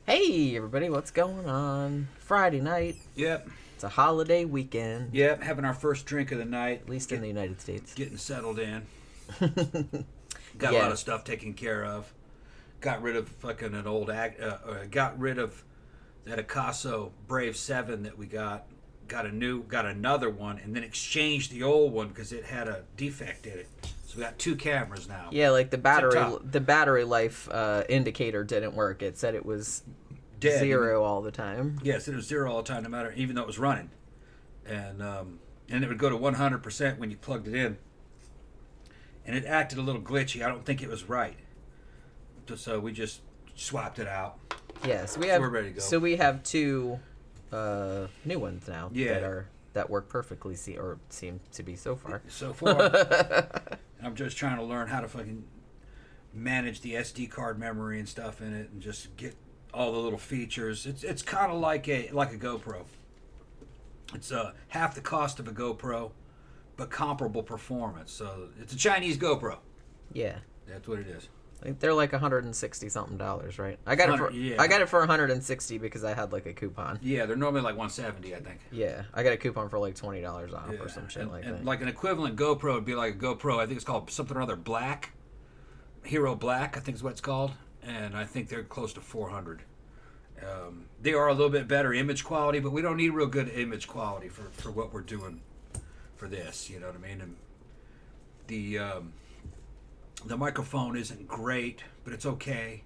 Hey everybody, what's going on? Friday night. Yep. It's a holiday weekend. Yep, having our first drink of the night. At least in the United States. Getting settled in. Got a lot of stuff taken care of. Got rid of fucking an old got rid of that Acaso Brave 7 that we got. Got another one, and then exchanged the old one because it had a defect in it. So we got two cameras now. Yeah, like the battery life indicator didn't work. It said it was dead. Zero all the time. Yes, it was zero all the time, no matter, even though it was running. And it would go to 100% when you plugged it in. And it acted a little glitchy. I don't think it was right. So we just swapped it out. Yeah, so we're ready to go. So we have two new ones now that work perfectly, seem to be so far. So far. I'm just trying to learn how to fucking manage the SD card memory and stuff in it and just get all the little features. It's kind of like a GoPro. It's half the cost of a GoPro, but comparable performance. So it's a Chinese GoPro. Yeah. That's what it is. I think they're like $160 something, right? I got it for $160 because I had like a coupon. Yeah, they're normally like $170, I think. Yeah, I got a coupon for like $20 off or some shit like that. Like an equivalent GoPro would be like a GoPro. I think it's called something or other Black, Hero Black, I think is what it's called, and I think they're close to $400. They are a little bit better image quality, but we don't need real good image quality for what we're doing for this. You know what I mean? And the microphone isn't great, but it's okay.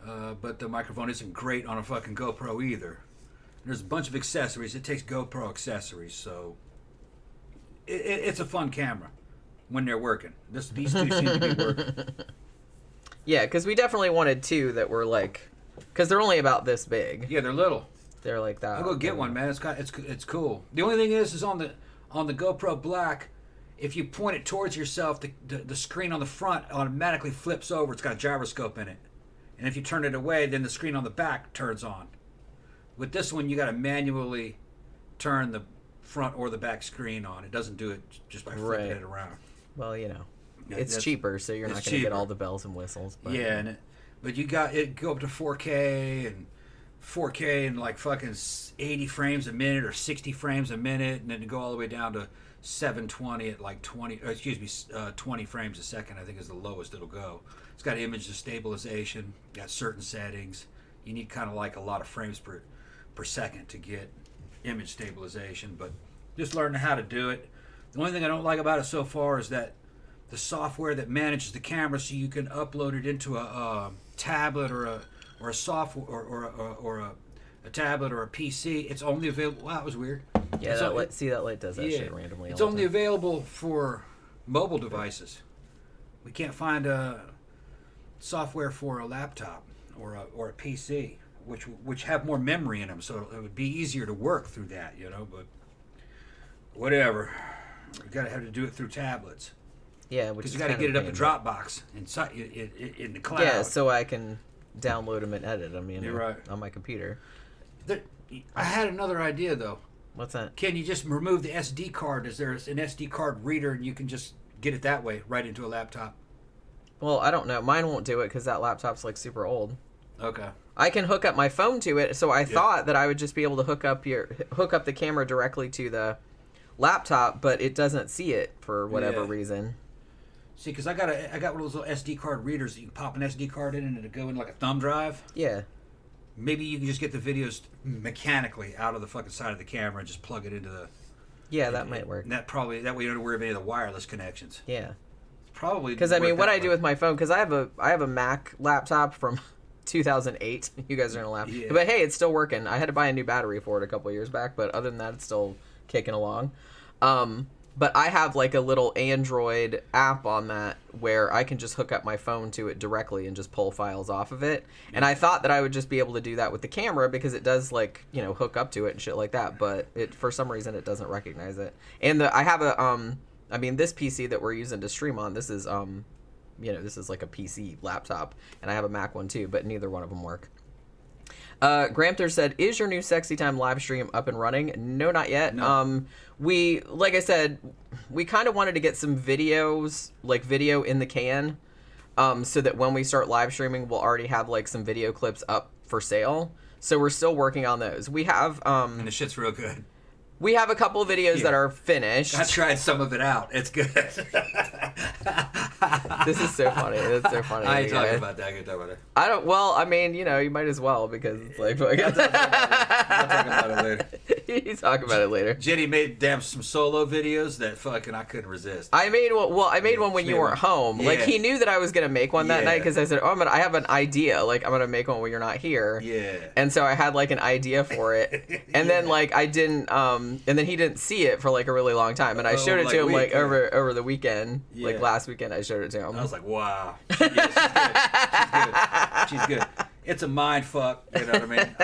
But the microphone isn't great on a fucking GoPro either. There's a bunch of accessories. It takes GoPro accessories, so it's a fun camera when they're working. These two seem to be working. Yeah, because we definitely wanted two that were like, because they're only about this big. Yeah, they're little. They're like that. I'll go get one, man. It's cool. The only thing is on the GoPro Black, if you point it towards yourself, the screen on the front automatically flips over. It's got a gyroscope in it. And if you turn it away, then the screen on the back turns on. With this one, you got to manually turn the front or the back screen on. It doesn't do it just by flipping it around. Well, it's cheaper, so you're not going to get all the bells and whistles. But, yeah, but you got it go up to 4K and like fucking 80 frames a minute or 60 frames a minute, and then go all the way down to 720 at like 20 frames a second, I think is the lowest it'll go. It's got image stabilization, got certain settings. You need kind of like a lot of frames per second to get image stabilization, but just learning how to do it. The only thing I don't like about it so far is that the software that manages the camera, so you can upload it into a tablet or a software or a tablet or a PC. It's only available. Wow, that was weird. Yeah, that light does that shit randomly. It's only available for mobile devices. We can't find software for a laptop or a PC, which have more memory in them, so it would be easier to work through that, But whatever, we gotta have to do it through tablets. Yeah, because you got to get it up a Dropbox inside in the cloud. Yeah, so I can download them and edit them. You're right. On my computer. I had another idea though. What's that? Can you just remove the SD card? Is there an SD card reader and you can just get it that way right into a laptop? Well, I don't know. Mine won't do it because that laptop's like super old. Okay. I can hook up my phone to it, so I thought that I would just be able to hook up the camera directly to the laptop, but it doesn't see it for whatever reason. See, because I got one of those little SD card readers that you can pop an SD card in and it'll go in like a thumb drive. Yeah. Maybe you can just get the videos mechanically out of the fucking side of the camera and just plug it into the... Yeah, that might work. That way you don't have to worry about any of the wireless connections. Yeah. Probably. Because, what I do with my phone, because I have a Mac laptop from 2008. You guys are going to laugh. Yeah. But hey, it's still working. I had to buy a new battery for it a couple years back, but other than that, it's still kicking along. But I have like a little Android app on that where I can just hook up my phone to it directly and just pull files off of it. Yeah. And I thought that I would just be able to do that with the camera because it does like, hook up to it and shit like that. But for some reason it doesn't recognize it. And I have this PC that we're using to stream on, this is, this is like a PC laptop, and I have a Mac one too, but neither one of them work. Gramthars said, "Is your new Sexy Time live stream up and running?" No, not yet. No. We, like I said, we kind of wanted to get some videos, like video in the can, so that when we start live streaming, we'll already have like some video clips up for sale. So we're still working on those. We have and the shit's real good. We have a couple of videos that are finished. I tried some of it out. It's good. This is so funny. That's so funny. I ain't talking about that. I can talk about it. I don't. Well, I mean, you know, you might as well because it's like. I'll talk about it later. You talk about it later. Jenny made some solo videos that fucking I couldn't resist. I made one when you weren't home. Yeah. Like he knew that I was gonna make one that night because I said, "Oh, I have an idea. Like I'm gonna make one when you're not here." Yeah. And so I had like an idea for it, and then like I didn't. And then he didn't see it for like a really long time, and I showed it to him like over the weekend, like last weekend. I showed it to him. I was like, "Wow, yeah, she's good. It's a mind fuck." You know what I mean?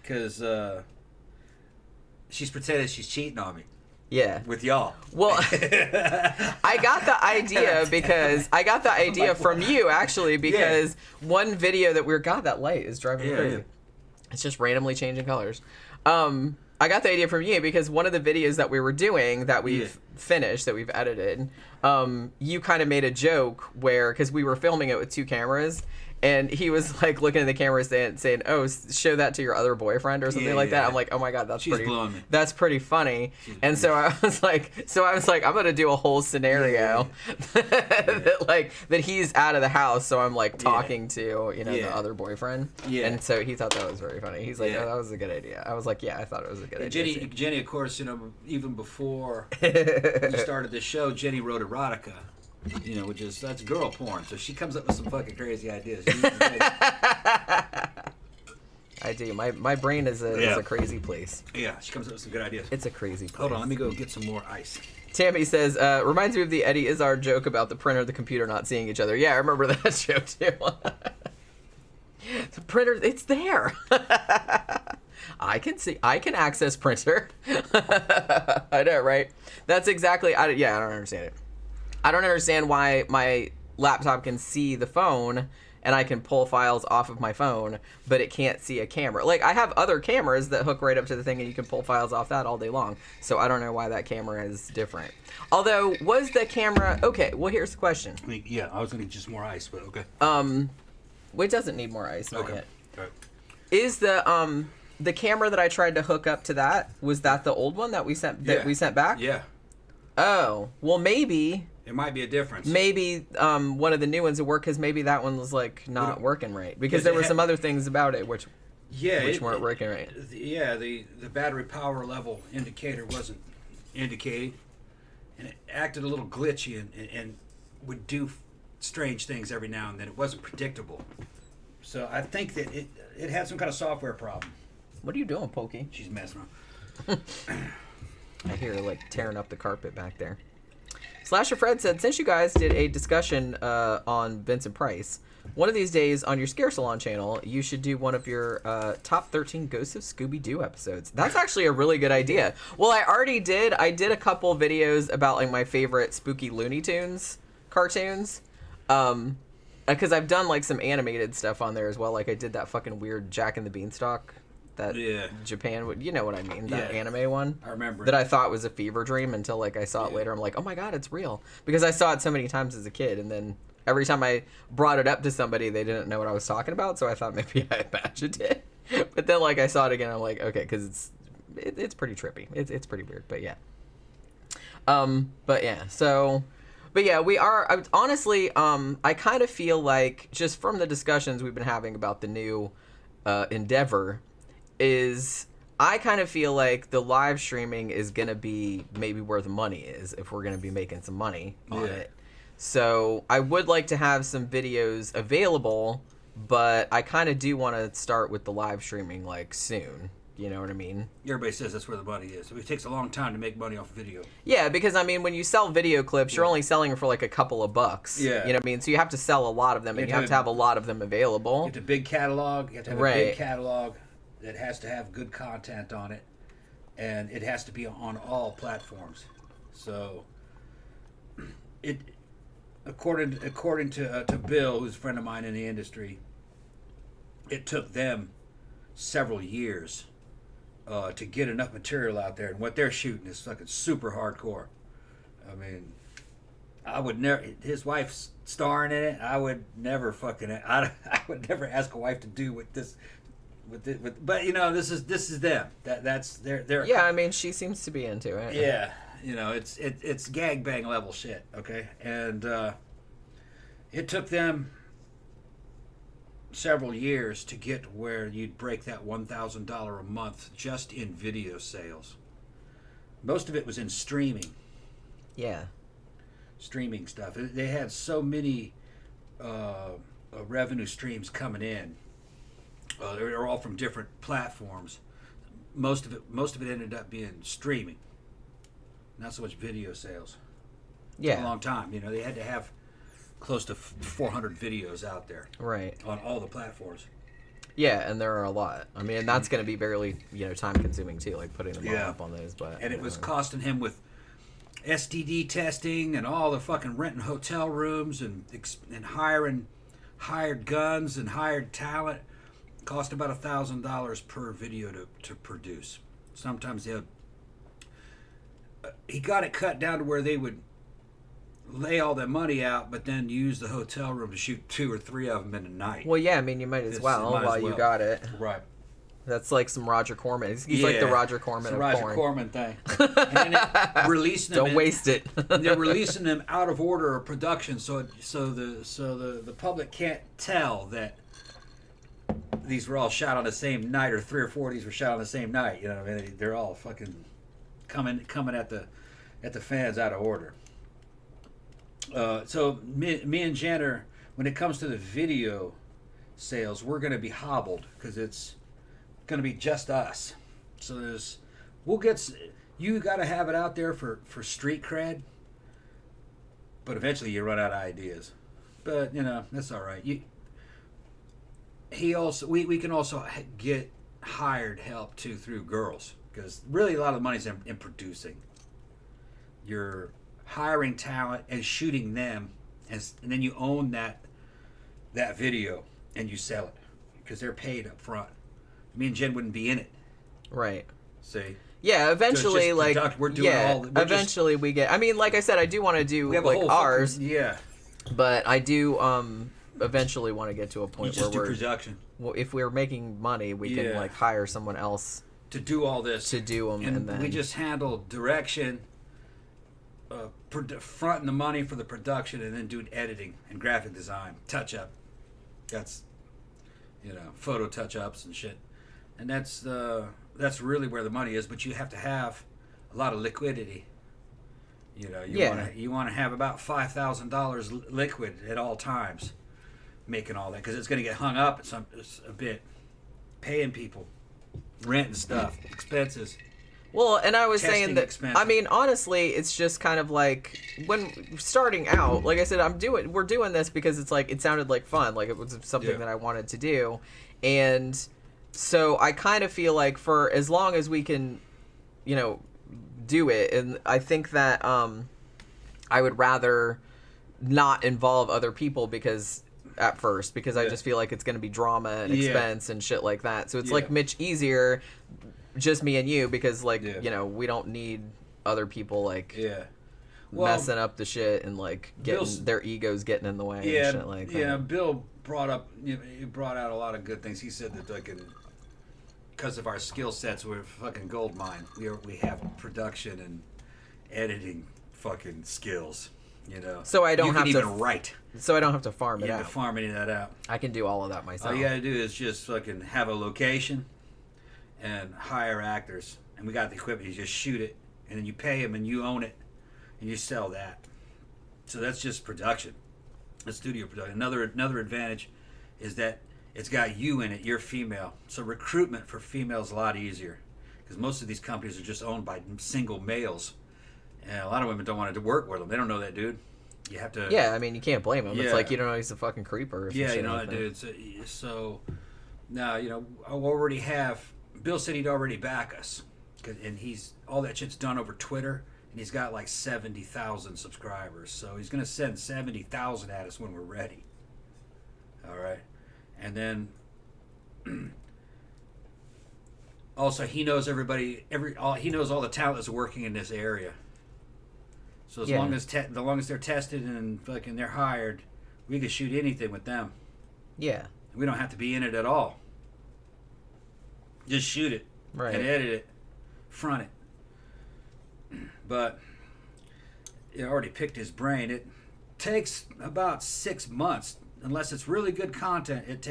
Because she's pretending she's cheating on me. Yeah. With y'all. Well, I got the idea from you actually because one video that that light is driving me crazy. Yeah. It's just randomly changing colors. I got the idea from you because one of the videos that we were doing that we've finished, that we've edited, you kind of made a joke because we were filming it with 2 cameras, and he was like looking at the camera saying, "Oh, show that to your other boyfriend" or something like that. I'm like, "Oh my god, that's pretty funny." And so I was like, I'm gonna do a whole scenario that he's out of the house, so I'm like talking to the other boyfriend. Yeah. And so he thought that was very funny. He's like, "Oh, that was a good idea." I was like, "Yeah, I thought it was a good idea." Jenny, of course, even before we started this show, Jenny wrote erotica. That's girl porn. So she comes up with some fucking crazy ideas. I do. My brain is a crazy place. Yeah, she comes up with some good ideas. It's a crazy place. Hold on, let me go get some more ice. Tammy says, reminds me of the Eddie Izzard joke about the printer and the computer not seeing each other. Yeah, I remember that joke too. The printer, it's there. I can access printer. I know, right? That's exactly, I don't understand it. I don't understand why my laptop can see the phone and I can pull files off of my phone, but it can't see a camera. Like, I have other cameras that hook right up to the thing and you can pull files off that all day long. So I don't know why that camera is different. Although, was the camera... Okay, well, here's the question. Yeah, I was going to need just more ice, but okay. It doesn't need more ice, not yet. All right. Is the camera that I tried to hook up to that, was that the old one that we sent back? Yeah. Oh, well, maybe... There might be a difference. Maybe one of the new ones would work because maybe that one was like not working right because there were some other things about it which weren't working right. The battery power level indicator wasn't indicating, and it acted a little glitchy and would do strange things every now and then. It wasn't predictable, so I think that it had some kind of software problem. What are you doing, Pokey? She's messing around. I hear her like tearing up the carpet back there. Slasher Fred said, since you guys did a discussion on Vincent Price, one of these days on your Scare Salon channel, you should do one of your top 13 Ghosts of Scooby-Doo episodes. That's actually a really good idea. Well, I already did. I did a couple videos about like my favorite spooky Looney Tunes cartoons. Because I've done like some animated stuff on there as well. Like I did that fucking weird Jack and the Beanstalk. That Japan would, you know what I mean? That anime one. I remember. That I thought was a fever dream until like I saw it later. I'm like, oh my god, it's real. Because I saw it so many times as a kid, and then every time I brought it up to somebody, they didn't know what I was talking about, so I thought maybe I imagined it. But then like I saw it again, I'm like, okay, because it's pretty trippy. It's pretty weird, but yeah. We are honestly. I kind of feel like just from the discussions we've been having about the new endeavor. I kind of feel like the live streaming is going to be maybe where the money is if we're going to be making some money on it. So I would like to have some videos available, but I kind of do want to start with the live streaming like soon. You know what I mean? Everybody says that's where the money is. It takes a long time to make money off of video. Yeah, because I mean, when you sell video clips, you're only selling for like a couple of bucks. Yeah. You know what I mean? So you have to sell a lot of them, and you have to have a lot of them available. You have to have a big catalog. You have to have a big catalog that has to have good content on it, and it has to be on all platforms. So, according to Bill, who's a friend of mine in the industry, it took them several years to get enough material out there, and what they're shooting is fucking super hardcore. I mean, I would never. His wife's starring in it. I would never fucking. I would never ask a wife to do with this. But you know, this is them. That's their. Yeah, I mean, she seems to be into it. Yeah, you know, it's gag bang level shit. Okay, and it took them several years to get where you'd break that $1,000 a month just in video sales. Most of it was in streaming. Yeah. Streaming stuff. They had so many revenue streams coming in. They're all from different platforms. Most of it ended up being streaming, not so much video sales. Yeah. It took a long time. You know, they had to have close to 400 videos out there. Right. On all the platforms. Yeah, and there are a lot. I mean, that's going to be barely, time consuming too, like putting them all up on those. But and it was costing him with STD testing and all the fucking renting hotel rooms and hired guns and hired talent. Cost about $1,000 per video to produce. Sometimes he got it cut down to where they would lay all that money out, but then use the hotel room to shoot 2 or 3 of them in a night. Well, yeah, I mean, you might as well while you got it. Right. That's like some Roger Corman. He's like the Roger Corman of Roger porn. Corman thing. And then releasing them. Don't waste it. And they're releasing them out of order of production, so the public can't tell that these were all shot on the same night, or 3 or 4 of these were shot on the same night. You know what I mean? They're all fucking coming at the fans out of order. So me and Jen when it comes to the video sales, we're going to be hobbled because it's going to be just us. So you got to have it out there for street cred, but eventually you run out of ideas. But that's all right. We can also get hired help too through girls, because really a lot of the money's in producing. You're hiring talent and shooting them, and then you own that video and you sell it because they're paid up front. Me and Jen wouldn't be in it. Right. See? Yeah, eventually, eventually we get. I mean, like I said, I do want to do like ours. But I do eventually want to get to a point where we're production. Well, if we're making money, we can like hire someone else to do all this, to do them, and then we just handle direction, fronting the money for the production, and then doing editing and graphic design, touch up. That's photo touch ups and shit, and that's really where the money is. But you have to have a lot of liquidity. You want to have about $5,000 liquid at all times, making all that, because it's going to get hung up at a bit, paying people, rent and stuff, expenses. Well, and I was saying that expenses. I mean, honestly, it's just kind of like when starting out. Like I said, we're doing this because it's like it sounded like fun, like it was something that I wanted to do, and so I kind of feel like for as long as we can, do it, and I think that I would rather not involve other people because I just feel like it's going to be drama and expense and shit like that. So it's like much easier just me and you, because like we don't need other people messing up the shit and like getting their egos getting in the way and shit like that. Bill brought out a lot of good things. He said that because of our skill sets, we're fucking gold mine. We have production and editing fucking skills, So I don't have to even write. So I don't have to farm it out. You have to farm any of that out. I can do all of that myself. All you gotta do is just fucking have a location and hire actors, and we got the equipment. You just shoot it, and then you pay them, and you own it, and you sell that. So that's just production. That's studio production. Another advantage is that it's got you in it. You're female, so recruitment for females is a lot easier, because most of these companies are just owned by single males, and a lot of women don't want to work with them. They don't know that dude. You have to. Yeah, I mean, you can't blame him. It's like you don't know he's a fucking creeper. Or some shit that dude. So now I already have. Bill said he'd already back us, and all that shit's done over Twitter, and he's got like 70,000 subscribers. So he's gonna send 70,000 at us when we're ready. All right, and then Also, he knows everybody. He knows all the talent that's working in this area. So as long as they're tested and fucking they're hired, we can shoot anything with them. Yeah. We don't have to be in it at all. Just shoot it and edit it, front it. But it already picked his brain. It takes about 6 months, unless it's really good content. It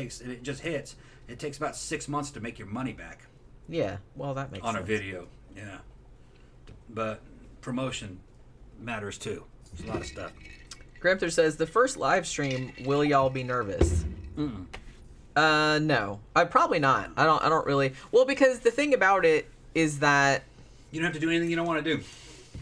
just hits. It takes about 6 months to make your money back. Yeah, well, that makes sense. On a video, yeah. But promotion matters too. There's a lot of stuff. Gramthars says, the first live stream, will y'all be nervous? No. Probably not. I don't really. Well, because the thing about it is that you don't have to do anything you don't want to do.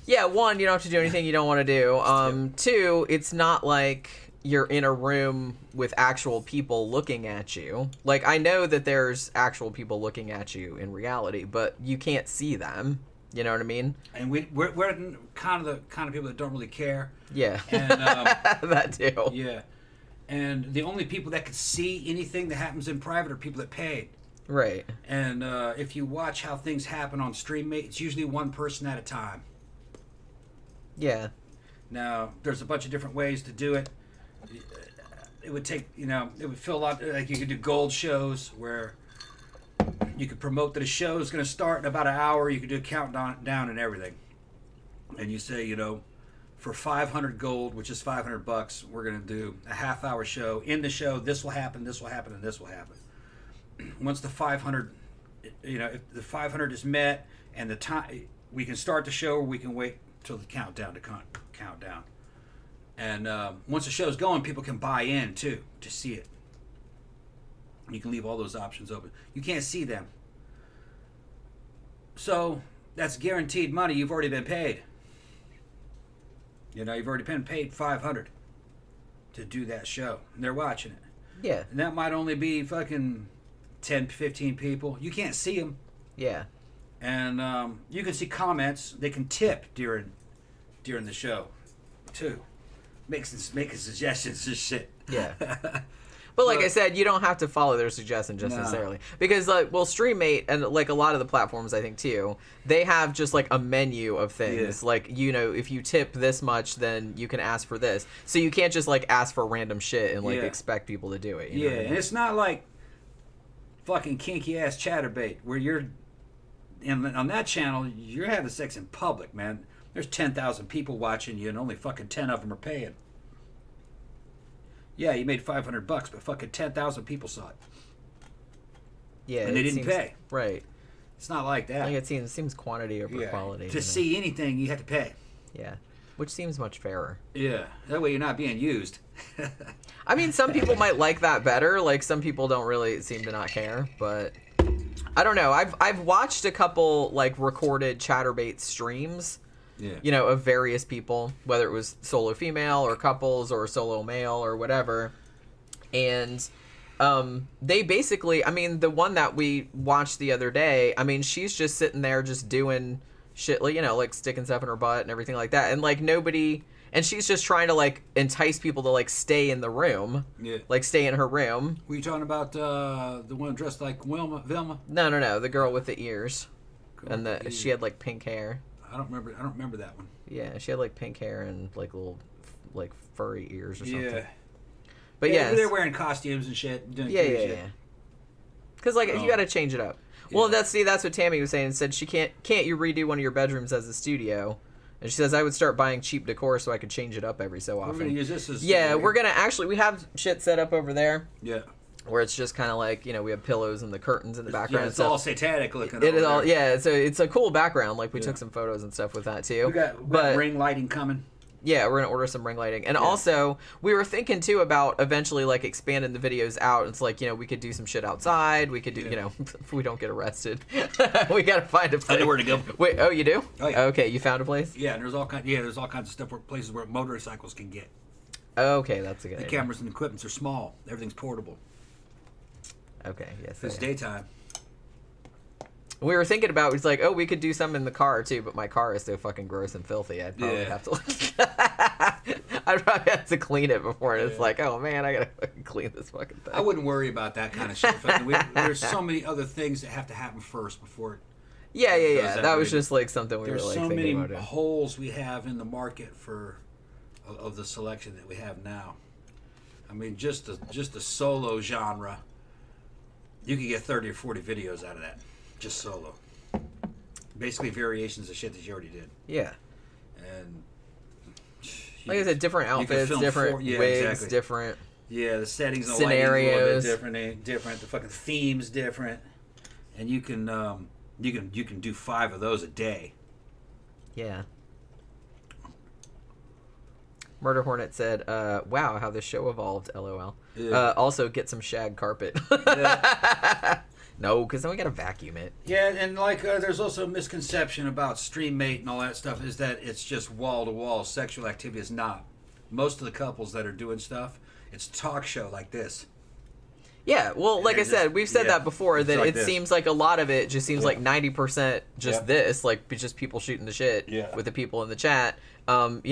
Yeah, one, you don't have to do anything you don't want to do. Two, it's not like you're in a room with actual people looking at you. Like, I know that there's actual people looking at you in reality, but you can't see them. You know what I mean? And we're kind of people that don't really care. Yeah. And, that too. Yeah. And the only people that can see anything that happens in private are people that paid. Right. And if you watch how things happen on StreamMate, it's usually one person at a time. Yeah. Now, there's a bunch of different ways to do it. It would take, it would feel a lot, like you could do gold shows where you could promote that a show is going to start in about an hour. You could do a countdown and everything. And you say, for 500 gold, which is $500, we're going to do a half-hour show. In the show, this will happen, and this will happen. Once the 500, if the 500 is met and the time, we can start the show or we can wait till the countdown to count down. And once the show's going, people can buy in, too, to see it. You can leave all those options open. You can't see them. So, that's guaranteed money. You've already been paid. You've already been paid $500 to do that show. And they're watching it. Yeah. And that might only be fucking 10, 15 people. You can't see them. Yeah. And you can see comments. They can tip during the show, too. Making suggestions and shit. Yeah. But like I said, you don't have to follow their suggestions necessarily. Because, StreamMate and, a lot of the platforms, I think, too, they have just, a menu of things. Yeah. If you tip this much, then you can ask for this. So you can't just, ask for random shit and, expect people to do it. You know what I mean? And it's not like fucking kinky-ass chatterbait where you're... And on that channel, you're having sex in public, man. There's 10,000 people watching you, and only fucking 10 of them are paying. Yeah, you made $500, but fucking 10,000 people saw it. Yeah, and they didn't pay. Right. It's not like that. It seems quantity over quality. To see anything, you have to pay. Yeah, which seems much fairer. Yeah, that way you're not being used. I mean, some people might like that better. Some people don't really seem to not care, but I don't know. I've watched a couple recorded Chatterbait streams. Yeah. Of various people, whether it was solo female or couples or solo male or whatever. And they basically, the one that we watched the other day, she's just sitting there just doing shit, sticking stuff in her butt and everything like that. And nobody, and she's just trying to entice people to stay in the room. Yeah. Stay in her room. Were you talking about the one dressed like Vilma? No, the girl with the ears. And she had pink hair. I don't remember that one. Yeah, she had pink hair and little furry ears or something. Yeah. But they're wearing costumes and shit. Doing shit. Because you got to change it up. Yeah. Well, that's what Tammy was saying. And said she can't you redo one of your bedrooms as a studio? And she says I would start buying cheap decor so I could change it up every so often. We're gonna use this as we're gonna actually we have shit set up over there. Yeah. Where it's just kind of we have pillows and the curtains in the background. Yeah, it's all satanic looking. It is all, it's a cool background. We took some photos and stuff with that too. We got ring lighting coming. Yeah, we're gonna order some ring lighting, and also we were thinking too about eventually expanding the videos out. It's we could do some shit outside. We could do if we don't get arrested, we gotta find a place. I know where to go. Wait, oh you do? Oh yeah. Okay, you found a place? Yeah, and there's all kinds of stuff places where motorcycles can get. Okay, that's a good idea. The cameras and equipments are small. Everything's portable. Okay, yes. It's daytime. We were thinking about, it's we could do some in the car too, but my car is so fucking gross and filthy. I'd probably have to I'd probably have to clean it before, and it's like, oh man, I gotta fucking clean this fucking thing. I wouldn't worry about that kind of shit. There's so many other things that have to happen first before it. Yeah. That was just like something we were like thinking about. There's so many holes we have in the market of the selection that we have now. I mean, just the solo genre, you could get 30 or 40 videos out of that, just solo. Basically variations of shit that you already did. Yeah. And like I said, different outfits, different wigs, exactly. Different. Yeah, the settings, and scenarios, a little bit different. The fucking themes different, and you can do 5 of those a day. Yeah. Murder Hornet said, "Wow, how the show evolved." LOL. Yeah. Also, get some shag carpet. No, because then we gotta vacuum it. Yeah, and like there's also a misconception about StreamMate and all that stuff is that it's just wall to wall sexual activity. It's not. Most of the couples that are doing stuff, it's talk show like this. Yeah, well, like I said, we've said that before, that like it seems like a lot of it just seems like 90% just this, like just people shooting the shit with the people in the chat, but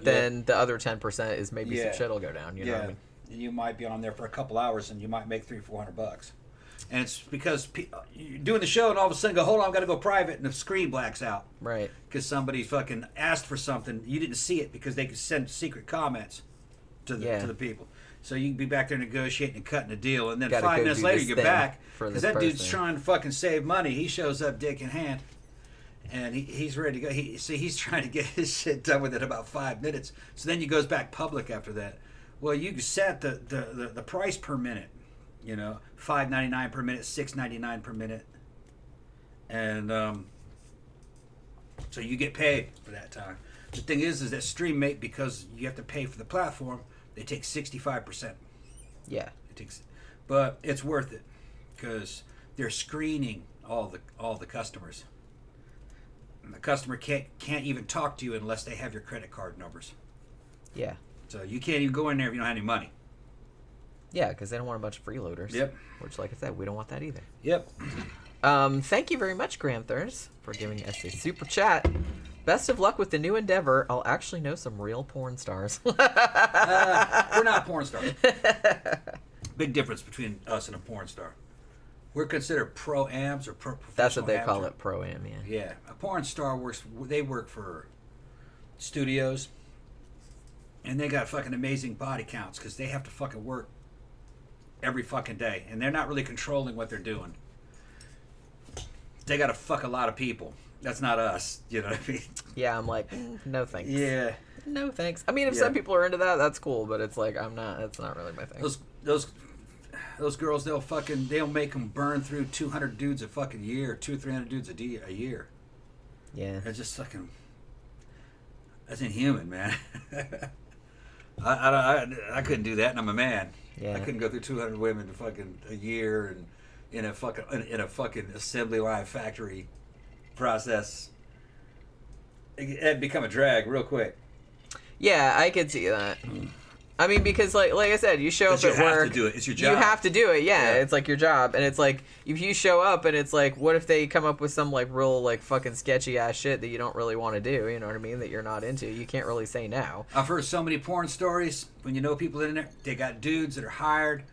then the other 10% is maybe some shit will go down, you know what I mean? You might be on there for a couple hours and you might make $300-400. And it's because you're doing the show and all of a sudden go, hold on, I've got to go private, and the screen blacks out. Right. Because somebody fucking asked for something. You didn't see it because they could send secret comments to the people. So you can be back there negotiating and cutting a deal, and then 5 minutes later you get back because that dude's trying to fucking save money. He shows up dick in hand, and he's ready to go. He's trying to get his shit done within about 5 minutes. So then he goes back public after that. Well, you set the price per minute. $5.99 per minute, $6.99 per minute, and so you get paid for that time. The thing is that StreamMate, because you have to pay for the platform, they take 65%. Yeah, but it's worth it because they're screening all the customers. And the customer can't even talk to you unless they have your credit card numbers. Yeah. So you can't even go in there if you don't have any money. Yeah, because they don't want a bunch of freeloaders. Yep. Which, like I said, we don't want that either. Yep. Thank you very much, Gramthars, for giving us a super chat. Best of luck with the new endeavor. I'll actually know some real porn stars. We're not porn stars. Big difference between us and a porn star. We're considered pro-ams or professional. That's what they call it, pro-am, yeah. Yeah. A porn star they work for studios, and they got fucking amazing body counts because they have to fucking work every fucking day, and they're not really controlling what they're doing. They gotta fuck a lot of people. That's not us, you know what I mean? Yeah, I'm like, no thanks. Yeah. No thanks. I mean, if some people are into that, that's cool, but it's like, that's not really my thing. Those girls, they'll make them burn through 200 dudes a fucking year, 200-300 dudes a year. Yeah. It's just fucking, that's inhuman, man. I couldn't do that, and I'm a man. Yeah. I couldn't go through 200 women in fucking a year and in a fucking assembly line factory process. It'd become a drag real quick. Yeah, I could see that. I mean, because like I said, you show up at work. You have to do it. It's your job. You have to do it. Yeah, it's like your job, and it's like if you show up and it's like, what if they come up with some like real like fucking sketchy ass shit that you don't really want to do? You know what I mean? That you're not into. You can't really say no. I've heard so many porn stories when you know people in there. They got dudes that are hired.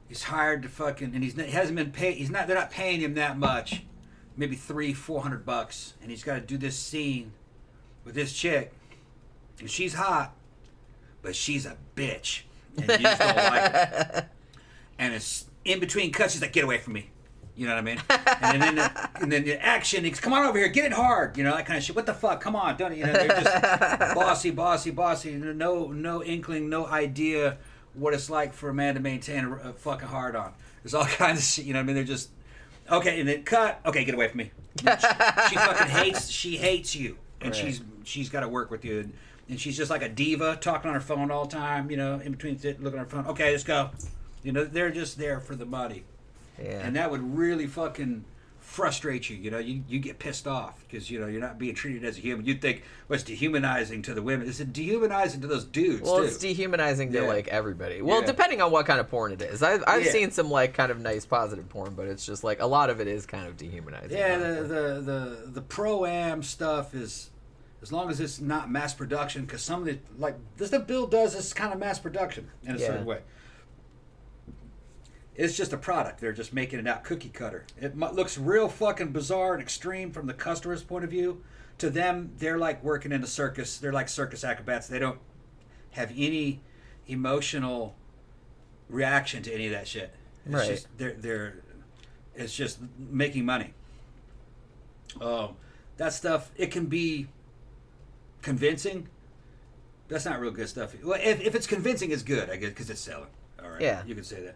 He's hired to fucking, and he hasn't been paid. They're not paying him that much. Maybe $300-400, and he's got to do this scene with this chick, and she's hot, but she's a bitch, and you just don't like it. And it's in between cuts, she's like, "Get away from me," you know what I mean? And then the action, he's, "Come on over here, get it hard," you know, that kind of shit. What the fuck? Come on, don't you know? They're just bossy. No inkling, no idea what it's like for a man to maintain a fucking hard on. There's all kinds of shit, you know what I mean? They're just. Okay, and then cut. Okay, get away from me. She fucking hates you, and right. she's got to work with you, and she's just like a diva, talking on her phone all the time. You know, in between looking at her phone. Okay, let's go. You know, they're just there for the money. Yeah. And that would really fucking frustrate you. You know, you get pissed off because you know you're not being treated as a human. You'd think, well, it's dehumanizing to the women. It's dehumanizing to those dudes. Well, too. It's dehumanizing to like everybody. Well, depending on what kind of porn it is. I've seen some like kind of nice positive porn, but it's just like a lot of it is kind of dehumanizing. Yeah, the pro-am stuff is as long as it's not mass production, because some of the, like, this the Bill does this kind of mass production in a certain way. It's just a product. They're just making it out cookie cutter. It looks real fucking bizarre and extreme from the customer's point of view. To them, they're like working in a circus. They're like circus acrobats. They don't have any emotional reaction to any of that shit. It's just it's just making money. That stuff, it can be convincing. That's not real good stuff. Well, if it's convincing, it's good, I guess, because it's selling. All right, you can say that.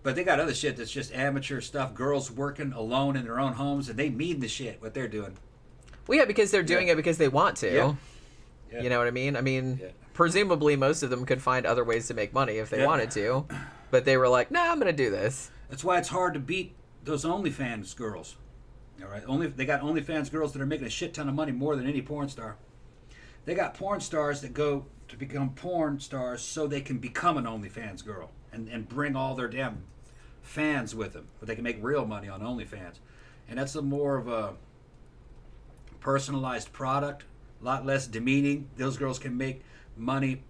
But they got other shit that's just amateur stuff. Girls working alone in their own homes, and they mean the shit what they're doing. Well, yeah, because they're doing it because they want to. Yeah. You know what I mean? I mean, presumably most of them could find other ways to make money if they wanted to, but they were like, "Nah, I'm going to do this." That's why it's hard to beat those OnlyFans girls. All right, they got OnlyFans girls that are making a shit ton of money, more than any porn star. They got porn stars that go to become porn stars so they can become an OnlyFans girl and bring all their damn fans with them, but they can make real money on OnlyFans. And that's a more of a personalized product, a lot less demeaning. Those girls can make money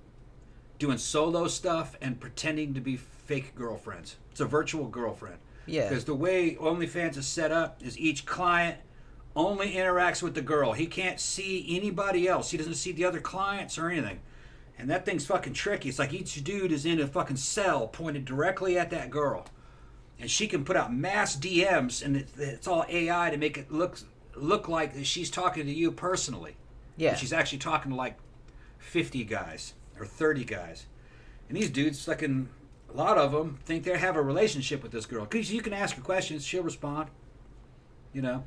doing solo stuff and pretending to be fake girlfriends. It's a virtual girlfriend. Yeah. Because the way OnlyFans is set up is each client only interacts with the girl. He can't see anybody else. He doesn't see the other clients or anything. And that thing's fucking tricky. It's like each dude is in a fucking cell pointed directly at that girl. And she can put out mass DMs, and it's all AI to make it look like she's talking to you personally. Yeah. And she's actually talking to like 50 guys or 30 guys. And these dudes, fucking, a lot of them think they have a relationship with this girl. Because you can ask her questions, she'll respond. You know?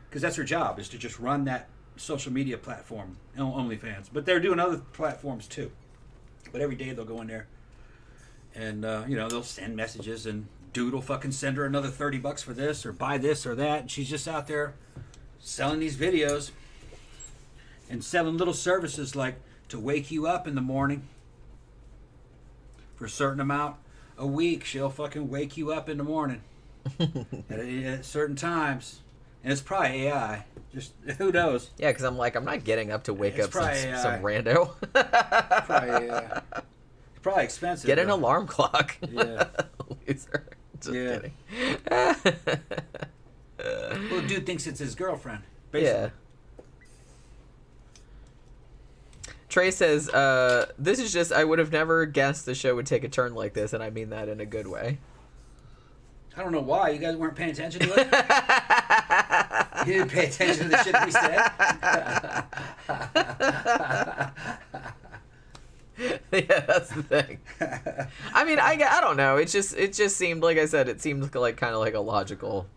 Because that's her job, is to just run that social media platform, OnlyFans. But they're doing other platforms too. But every day they'll go in there and, they'll send messages, and dude will fucking send her another $30 for this or buy this or that. And she's just out there selling these videos and selling little services like to wake you up in the morning for a certain amount a week. She'll fucking wake you up in the morning at certain times. And it's probably AI. Just, who knows? Yeah, because I'm not getting up to wake up some AI. rando. Probably expensive. Get an alarm clock. Yeah. Loser. Just kidding. Well, dude thinks it's his girlfriend. Basically. Yeah. Trey says, this is just, I would have never guessed the show would take a turn like this, and I mean that in a good way. I don't know why. You guys weren't paying attention to it? You didn't pay attention to the shit we said? Yeah, that's the thing. I mean, I don't know. It just seemed, like I said, it seemed like kind of like a logical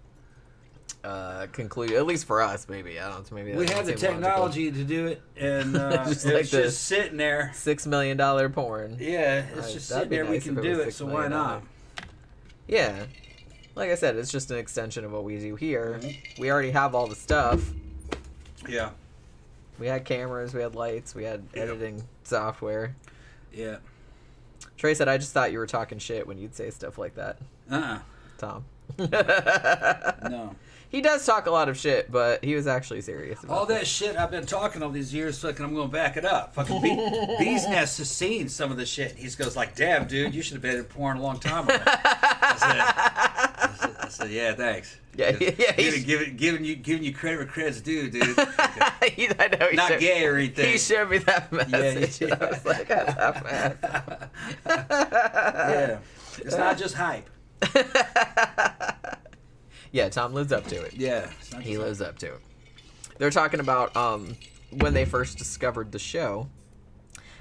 conclusion, at least for us. Maybe I don't know. Maybe we have the technology to do it, and it's like just sitting there. $6 million porn. Yeah, it's just sitting there. We can do it, so why not? Yeah, like I said, it's just an extension of what we do here. Mm-hmm. We already have all the stuff. Yeah. We had cameras, we had lights, we had editing software. Yeah. Trey said, I just thought you were talking shit when you'd say stuff like that. Tom. No. He does talk a lot of shit, but he was actually serious about all that shit I've been talking all these years, fucking, I'm going to back it up. Fucking Bee's Nest has seen some of the shit. He goes like, damn, dude, you should have been in porn a long time ago. I said, yeah, thanks. Yeah. Giving you credit where credit's due, dude. I know. Not gay or anything. He showed me that message. Yeah. I was like, I laugh, man. Yeah. It's not just hype. Yeah, Tom lives up to it. Yeah. He lives up to it. They're talking about when they first discovered the show.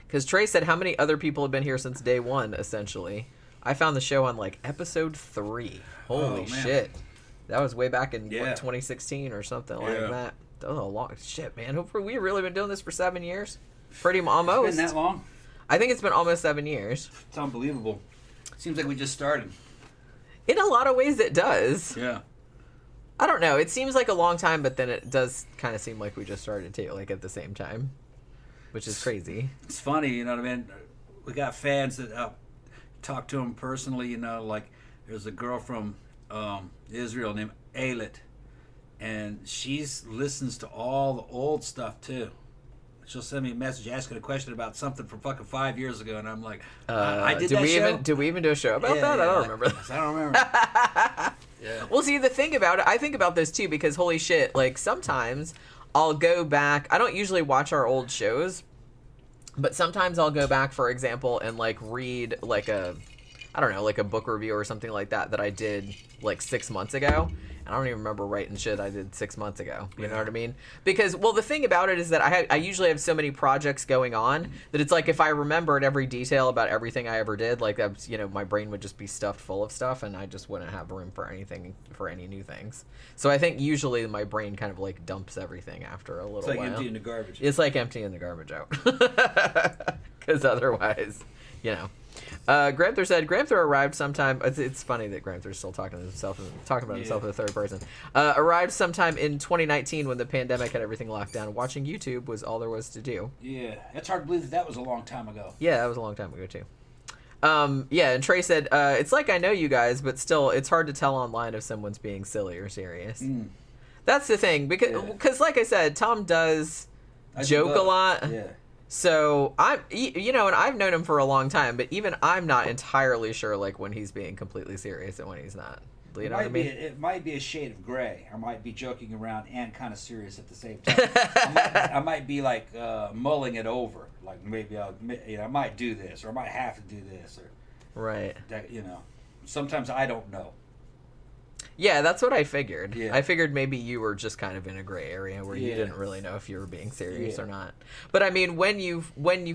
Because Trey said, how many other people have been here since day one, essentially? I found the show on, like, episode 3. Holy shit. That was way back in, 2016 or something like that. That was a long... Shit, man. We've really been doing this for 7 years? Pretty almost. It's been that long? I think it's been almost 7 years. It's unbelievable. Seems like we just started. In a lot of ways, it does. Yeah. I don't know. It seems like a long time, but then it does kind of seem like we just started too, like at the same time, which is crazy. It's funny, you know what I mean? We got fans that talk to them personally, you know, like there's a girl from Israel named Elliot, and she listens to all the old stuff too. she'll send me a message asking a question about something from fucking 5 years ago, and I'm like, I did that show? Did we even do a show about that? I don't remember that. I don't remember. Yeah. Well, see, the thing about it, I think about this too, because holy shit, like sometimes I'll go back. I don't usually watch our old shows, but sometimes I'll go back, for example, and like read like a book review or something like that I did like 6 months ago. I don't even remember writing shit I did 6 months ago. You know what I mean? Because, well, the thing about it is that I usually have so many projects going on that it's like if I remembered every detail about everything I ever did, like that's, my brain would just be stuffed full of stuff, and I just wouldn't have room for any new things. So I think usually my brain kind of like dumps everything after a little while. It's like emptying the garbage. It's like emptying the garbage out. Because otherwise, Gramthar said, Gramthar arrived sometime. It's funny that Gramthar's still talking about himself in the third person. Arrived sometime in 2019 when the pandemic had everything locked down. Watching YouTube was all there was to do. Yeah, it's hard to believe that was a long time ago. Yeah, that was a long time ago too. And Trey said, it's like I know you guys, but still, it's hard to tell online if someone's being silly or serious. That's the thing, because like I said, Tom does joke a lot. Yeah. So and I've known him for a long time, but even I'm not entirely sure like when he's being completely serious and when he's not. You know what I mean? It might be a shade of gray. I might be joking around and kind of serious at the same time. I might be like mulling it over. Like maybe I might do this, or I might have to do this, or right. That, sometimes I don't know. Yeah, that's what I figured. Yeah. I figured maybe you were just kind of in a gray area where you didn't really know if you were being serious or not. But I mean, when you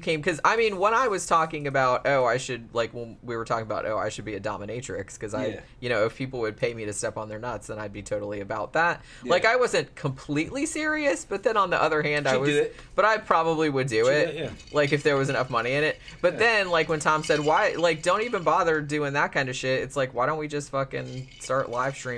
came, because I mean, when I was talking about, I should, like when we were talking about, I should be a dominatrix, because if people would pay me to step on their nuts, then I'd be totally about that. Yeah. Like I wasn't completely serious, but then on the other hand, but I probably would do it. Like if there was enough money in it. But then like when Tom said, why, like don't even bother doing that kind of shit. It's like, why don't we just fucking start live streaming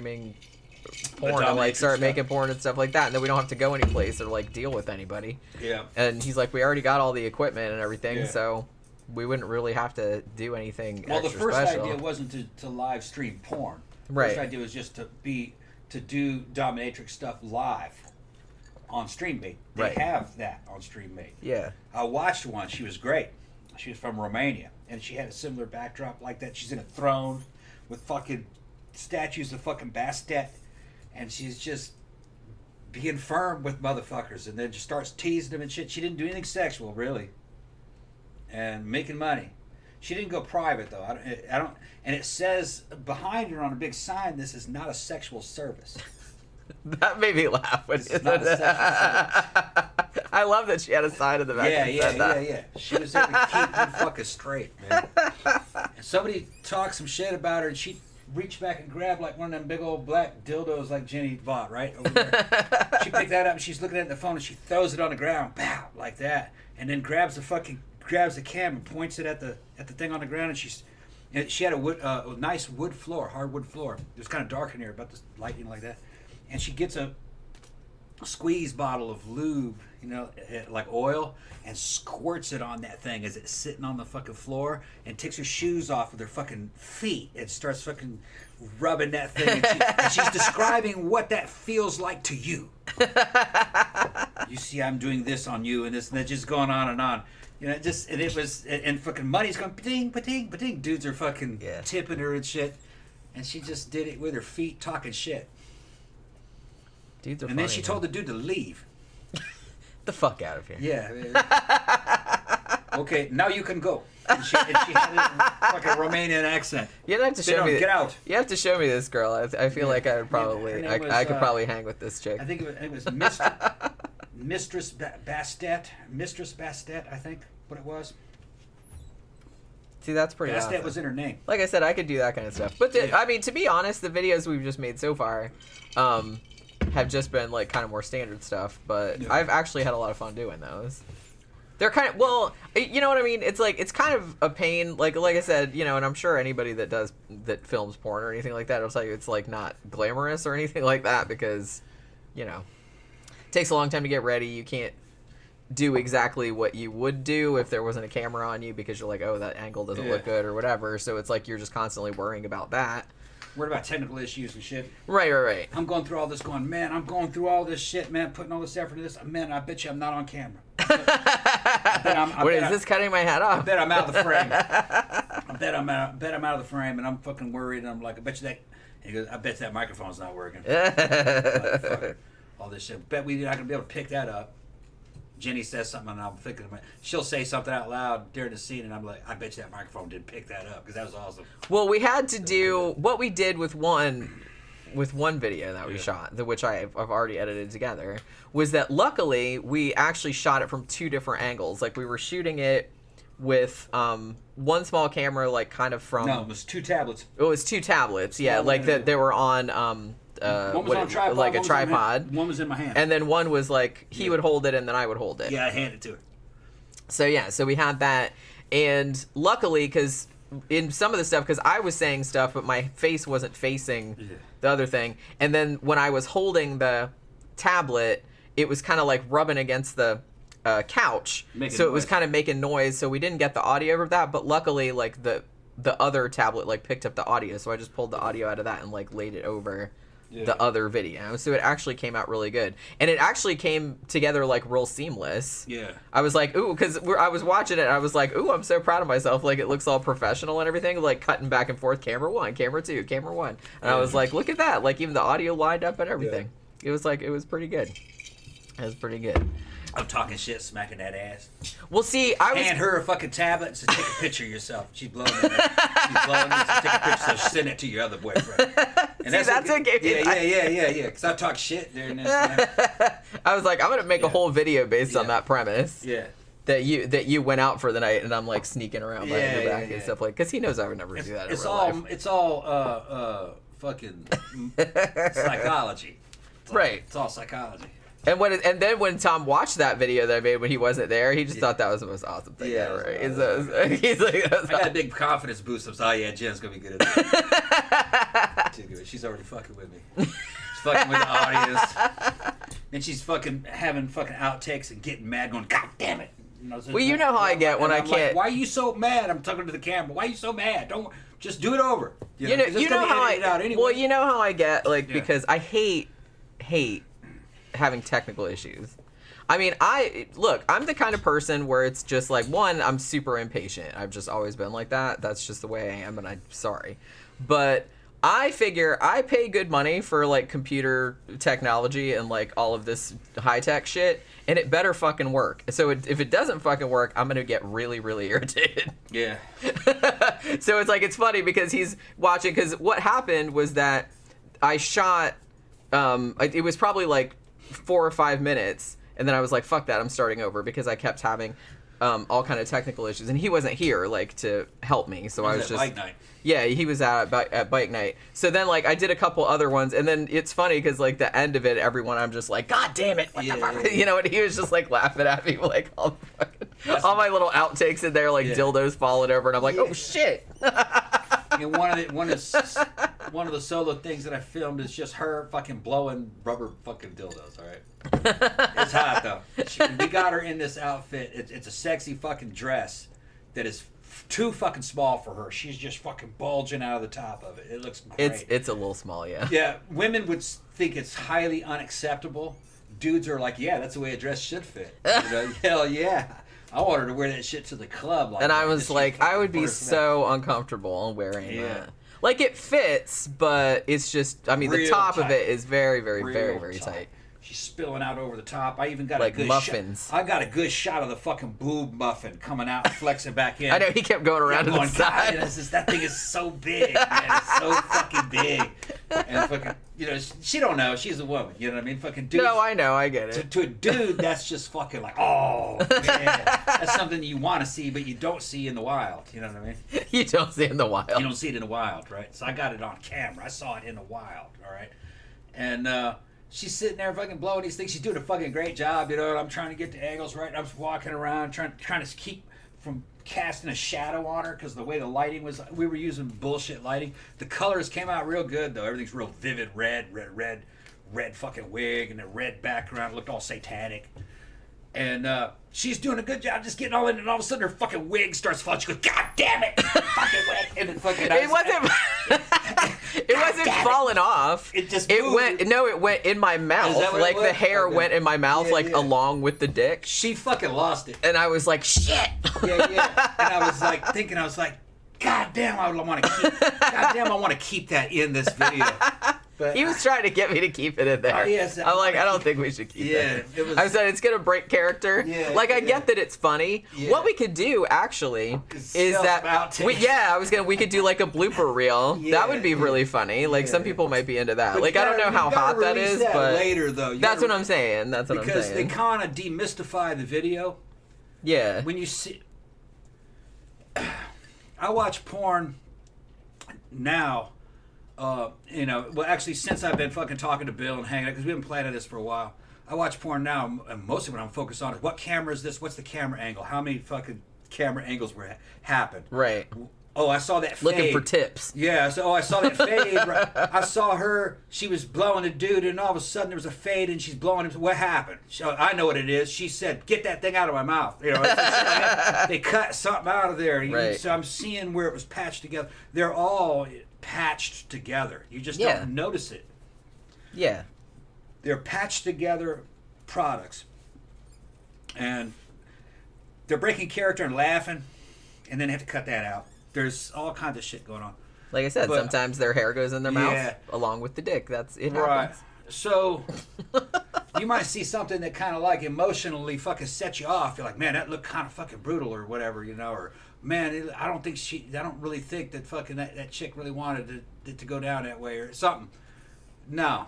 porn and like start making porn and stuff like that, and then we don't have to go any place or like deal with anybody. Yeah. And he's like, we already got all the equipment and everything, so we wouldn't really have to do anything extra the first special. idea wasn't to live stream porn. Right. The first idea was just to do dominatrix stuff live on StreamMate. They have that on StreamMate. Yeah. I watched one. She was great. She was from Romania, and she had a similar backdrop like that. She's in a throne with fucking statues of fucking Bastet, and she's just being firm with motherfuckers, and then just starts teasing them and shit. She didn't do anything sexual, really, and making money. She didn't go private though. I don't. And it says behind her on a big sign, "This is not a sexual service." That made me laugh. When it's not a sexual service. I love that she had a sign in the back. Yeah. She was there to keep you fucking straight, man. And somebody talked some shit about her, and she reached back and grabbed like one of them big old black dildos like Jenny bought, right? Over there. She picked that up and she's looking at the phone and she throws it on the ground, pow, like that, and then grabs the cam and points it at the thing on the ground, and she had a nice hardwood floor. It was kind of dark in here, about the lighting like that, and she gets a squeeze bottle of lube, like oil, and squirts it on that thing as it's sitting on the fucking floor, and takes her shoes off with her fucking feet and starts fucking rubbing that thing, and she's describing what that feels like to you. You see, I'm doing this on you, and this, and it's just going on and on. And fucking money's going pa-ting, pa-ting, pa-ting. Dudes are fucking tipping her and shit, and she just did it with her feet, talking shit. Dudes are and funny, then she told the dude to leave. The fuck out of here. Yeah. Okay, now you can go. And she had a fucking Romanian accent. You have to show me. Get out. You have to show me this girl. I feel like I would probably. I could probably hang with this chick. I think it was Mistress Bastet. Mistress Bastet, I think what it was. See, that's pretty Bastet awesome. was in her name. Like I said, I could do that kind of stuff. But I mean, to be honest, the videos we've just made so far have just been like kind of more standard stuff. But I've actually had a lot of fun doing those. They're kind of, well, you know what I mean? It's like, it's kind of a pain, like I said, and I'm sure anybody that films porn or anything like that will tell you it's like not glamorous or anything like that, because, it takes a long time to get ready. You can't do exactly what you would do if there wasn't a camera on you, because you're like, oh, that angle doesn't look good or whatever. So it's like you're just constantly worrying about that. Worried about technical issues and shit. Right. I'm going through all this man, I'm going through all this shit, man, putting all this effort into this. Man, I bet you I'm not on camera. Is this cutting my head off? I bet I'm out of the frame. I bet I'm out of the frame, and I'm fucking worried. And I'm like, I bet you that. He goes, I bet that microphone's not working. Like, all this shit. Bet we're not gonna be able to pick that up. Jenny says something, and I'm thinking, she'll say something out loud during the scene, and I'm like, I bet you that microphone didn't pick that up, because that was awesome. Well, we had to do what we did with one video that we shot, which I've already edited together, was that luckily we actually shot it from 2 different angles. Like, we were shooting it with one small camera, like kind of from. No, it was 2 tablets. It was 2 tablets, yeah, like that they were on. One was on a tripod, like a tripod. One was in my hand. And then one was like he would hold it and then I would hold it. Yeah, I handed it to her. So we had that, and luckily, because in some of the stuff, because I was saying stuff, but my face wasn't facing the other thing, and then when I was holding the tablet, it was kind of like rubbing against the couch, so it was kind of making noise. So we didn't get the audio of that, but luckily, like the other tablet like picked up the audio, so I just pulled the audio out of that and like laid it over the other video, so it actually came out really good, and it actually came together like real seamless. Yeah, I was like, ooh, because I was watching it, and I was like, ooh, I'm so proud of myself. Like, it looks all professional and everything, like cutting back and forth, camera 1, camera 2, camera 1, and I was like, look at that, like even the audio lined up and everything. It was pretty good. It was pretty good. I'm talking shit, smacking that ass. Well, see, hand her a fucking tablet and say, take a picture of yourself. She's blowing it. She's blowing it. So take a picture, so send it to your other boyfriend. And see, that's what gave me. Yeah. Because I talk shit during this. I was like, I'm gonna make a whole video based on that premise. Yeah. That you went out for the night, and I'm like sneaking around behind your back and stuff, like, because he knows I would never do that. It's all fucking psychology. Right. It's all psychology. And then when Tom watched that video that I made when he wasn't there, he just thought that was the most awesome thing ever. He's like, I got a big confidence boost. I was Jen's gonna be good at that. She's already fucking with me. She's fucking with the audience. And she's fucking having fucking outtakes and getting mad, going, God damn it. Well, you know how I get when I can't. Like, why are you so mad? I'm talking to the camera. Why are you so mad? Don't just do it over. You know how I. Anyway. Well, you know how I get, like, because I hate having technical issues. I mean, I'm the kind of person where it's just like, one, I'm super impatient. I've just always been like that. That's just the way I am, and I'm sorry. But I figure I pay good money for like computer technology and like all of this high-tech shit, and it better fucking work. So if it doesn't fucking work, I'm going to get really, really irritated. Yeah. So it's like, it's funny because he's watching, because what happened was that I shot, it was probably like 4 or 5 minutes, and then I was like, fuck that, I'm starting over, because I kept having all kind of technical issues, and he wasn't here like to help me, so I was just bike night. Yeah, he was at bike night. So then like I did a couple other ones, and then it's funny because like the end of it, everyone, I'm just like, God damn it, what the fuck? You know, and he was just like laughing at me, like all my little outtakes in there, like dildos falling over, and I'm like, oh shit. One of the solo things that I filmed is just her fucking blowing rubber fucking dildos. All right, it's hot though. We got her in this outfit. It's a sexy fucking dress that is too fucking small for her. She's just fucking bulging out of the top of it. It looks great. It's a little small, yeah. Yeah, women would think it's highly unacceptable. Dudes are like, yeah, that's the way a dress should fit. You know, hell yeah. I want her to wear that shit to the club. Like, and I was like, I would be so uncomfortable wearing that. Like, it fits, but it's just, I mean, the top of it is very, very, very, very tight. She's spilling out over the top. I even got like a good muffins. I got a good shot of the fucking boob muffin coming out and flexing back in. I know, he kept going around to the side. That thing is so big, man. It's so fucking big. And fucking, you know, she don't know. She's a woman. You know what I mean? Fucking dude. No, I know. I get it. To a dude, that's just fucking like, oh, man. That's something you want to see, but you don't see in the wild. You know what I mean? You don't see it in the wild. You don't see it in the wild, right? So I got it on camera. I saw it in the wild, all right? And, she's sitting there fucking blowing these things. She's doing a fucking great job, you know, and I'm trying to get the angles right. I'm just walking around trying to keep from casting a shadow on her because the way the lighting was, we were using bullshit lighting. The colors came out real good, though. Everything's real vivid, red fucking wig and a red background. It looked all satanic. And she's doing a good job just getting all in, and all of a sudden her fucking wig starts falling. She goes, God damn it! Fucking wig! And then fucking... It wasn't... It wasn't falling off. It just it moved. it went in my mouth. Like the hair went in my mouth, along with the dick. She fucking lost it. And I was like, shit. Yeah. And I was like thinking, God damn, I want to keep that in this video. But he was trying to get me to keep it in there. Oh, yes, I'm like, I don't think we should keep it. I said it's gonna break character. Yeah, like I get that it's funny. Yeah. What we could do actually is that we could do like a blooper reel. That would be really funny. Like some people might be into that. But like I don't know how hot that is, but later though. That's what I'm saying. Because they kind of demystify the video. Yeah. When you see, I watch porn now. Well, actually, since I've been fucking talking to Bill and hanging out, because we've been planning this for a while, I watch porn now, and most of what I'm focused on is what camera is this? What's the camera angle? How many fucking camera angles happen? Right. Oh, I saw that fade. Looking for tips. Yeah, I saw that fade. Right. I saw her, she was blowing the dude, and all of a sudden there was a fade, and she's blowing him. What happened? I know what it is. She said, get that thing out of my mouth. They cut something out of there. Right. So I'm seeing where it was patched together. They're all patched together. You just don't notice it. Yeah. They're patched together products. And they're breaking character and laughing, and then they have to cut that out. There's all kinds of shit going on. Like I said, sometimes their hair goes in their mouth along with the dick. It right. happens. So you might see something that kind of like emotionally fucking sets you off. You're like, man, that looked kind of fucking brutal or whatever, or man, I don't really think that fucking that chick really wanted it to go down that way or something. No,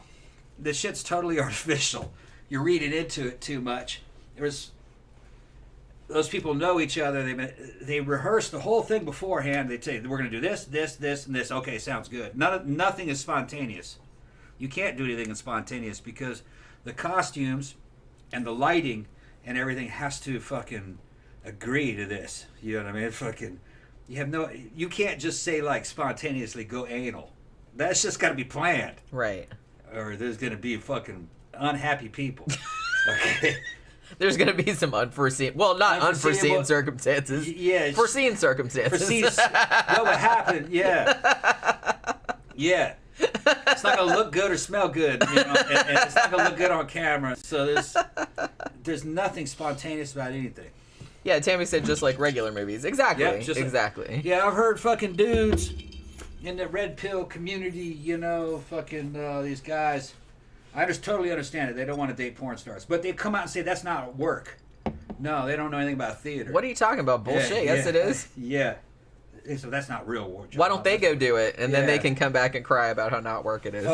this shit's totally artificial. You're reading into it too much. Those people know each other. They rehearse the whole thing beforehand. They say, we're going to do this, this, this, and this. Okay, sounds good. Nothing is spontaneous. You can't do anything spontaneous because the costumes and the lighting and everything has to fucking agree to this. You know what I mean? You can't just say like spontaneously go anal. That's just got to be planned. Right. Or there's going to be fucking unhappy people. Okay. There's going to be some unforeseen circumstances. Yeah. Foreseen circumstances. What would happen? Yeah. Yeah. It's not going to look good or smell good, and it's not going to look good on camera. So there's nothing spontaneous about anything. Yeah, Tammy said just like regular movies. Exactly. Yep, exactly. I've heard fucking dudes in the red pill community, these guys. I just totally understand it. They don't want to date porn stars. But they come out and say that's not work. No, they don't know anything about theater. What are you talking about? Bullshit. Yes, it is. Yeah. So that's not real work. Why don't they go do it? And then they can come back and cry about how not work it is.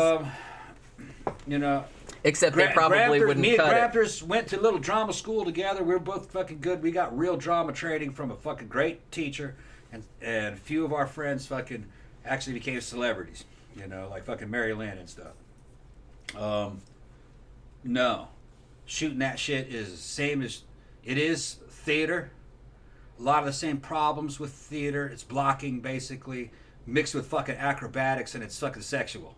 Except they probably wouldn't cut it. Me and Gramthars went to a little drama school together. We were both fucking good. We got real drama training from a fucking great teacher. And a few of our friends fucking actually became celebrities. Like fucking Mary Lynn and stuff. No. Shooting that shit is the same as it is theater. A lot of the same problems with theater. It's blocking, basically, mixed with fucking acrobatics, and it's fucking sexual.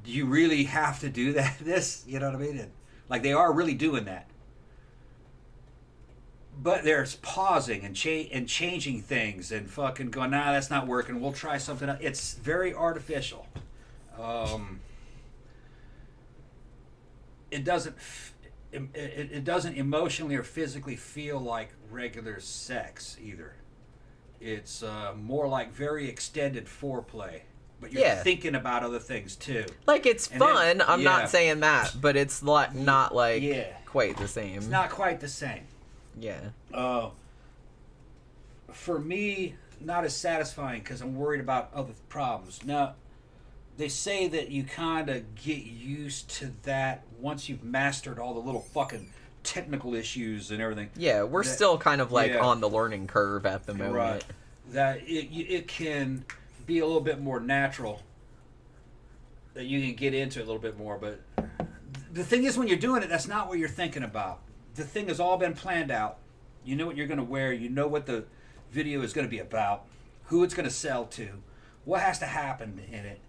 You really have to do that? You know what I mean? Like, they are really doing that. But there's pausing and changing things and fucking going, nah, that's not working. We'll try something else. It's very artificial. It doesn't emotionally or physically feel like regular sex either. It's more like very extended foreplay, but you're thinking about other things too. Like it's fun. I'm not saying that, but it's not quite the same. It's not quite the same. Yeah. For me, not as satisfying because I'm worried about other problems. Now, they say that you kind of get used to that once you've mastered all the little fucking technical issues and everything. Yeah, we're still kind of like on the learning curve at the moment. Right. That it can be a little bit more natural. That you can get into it a little bit more. But the thing is, when you're doing it, that's not what you're thinking about. The thing has all been planned out. You know what you're going to wear. You know what the video is going to be about. Who it's going to sell to. What has to happen in it.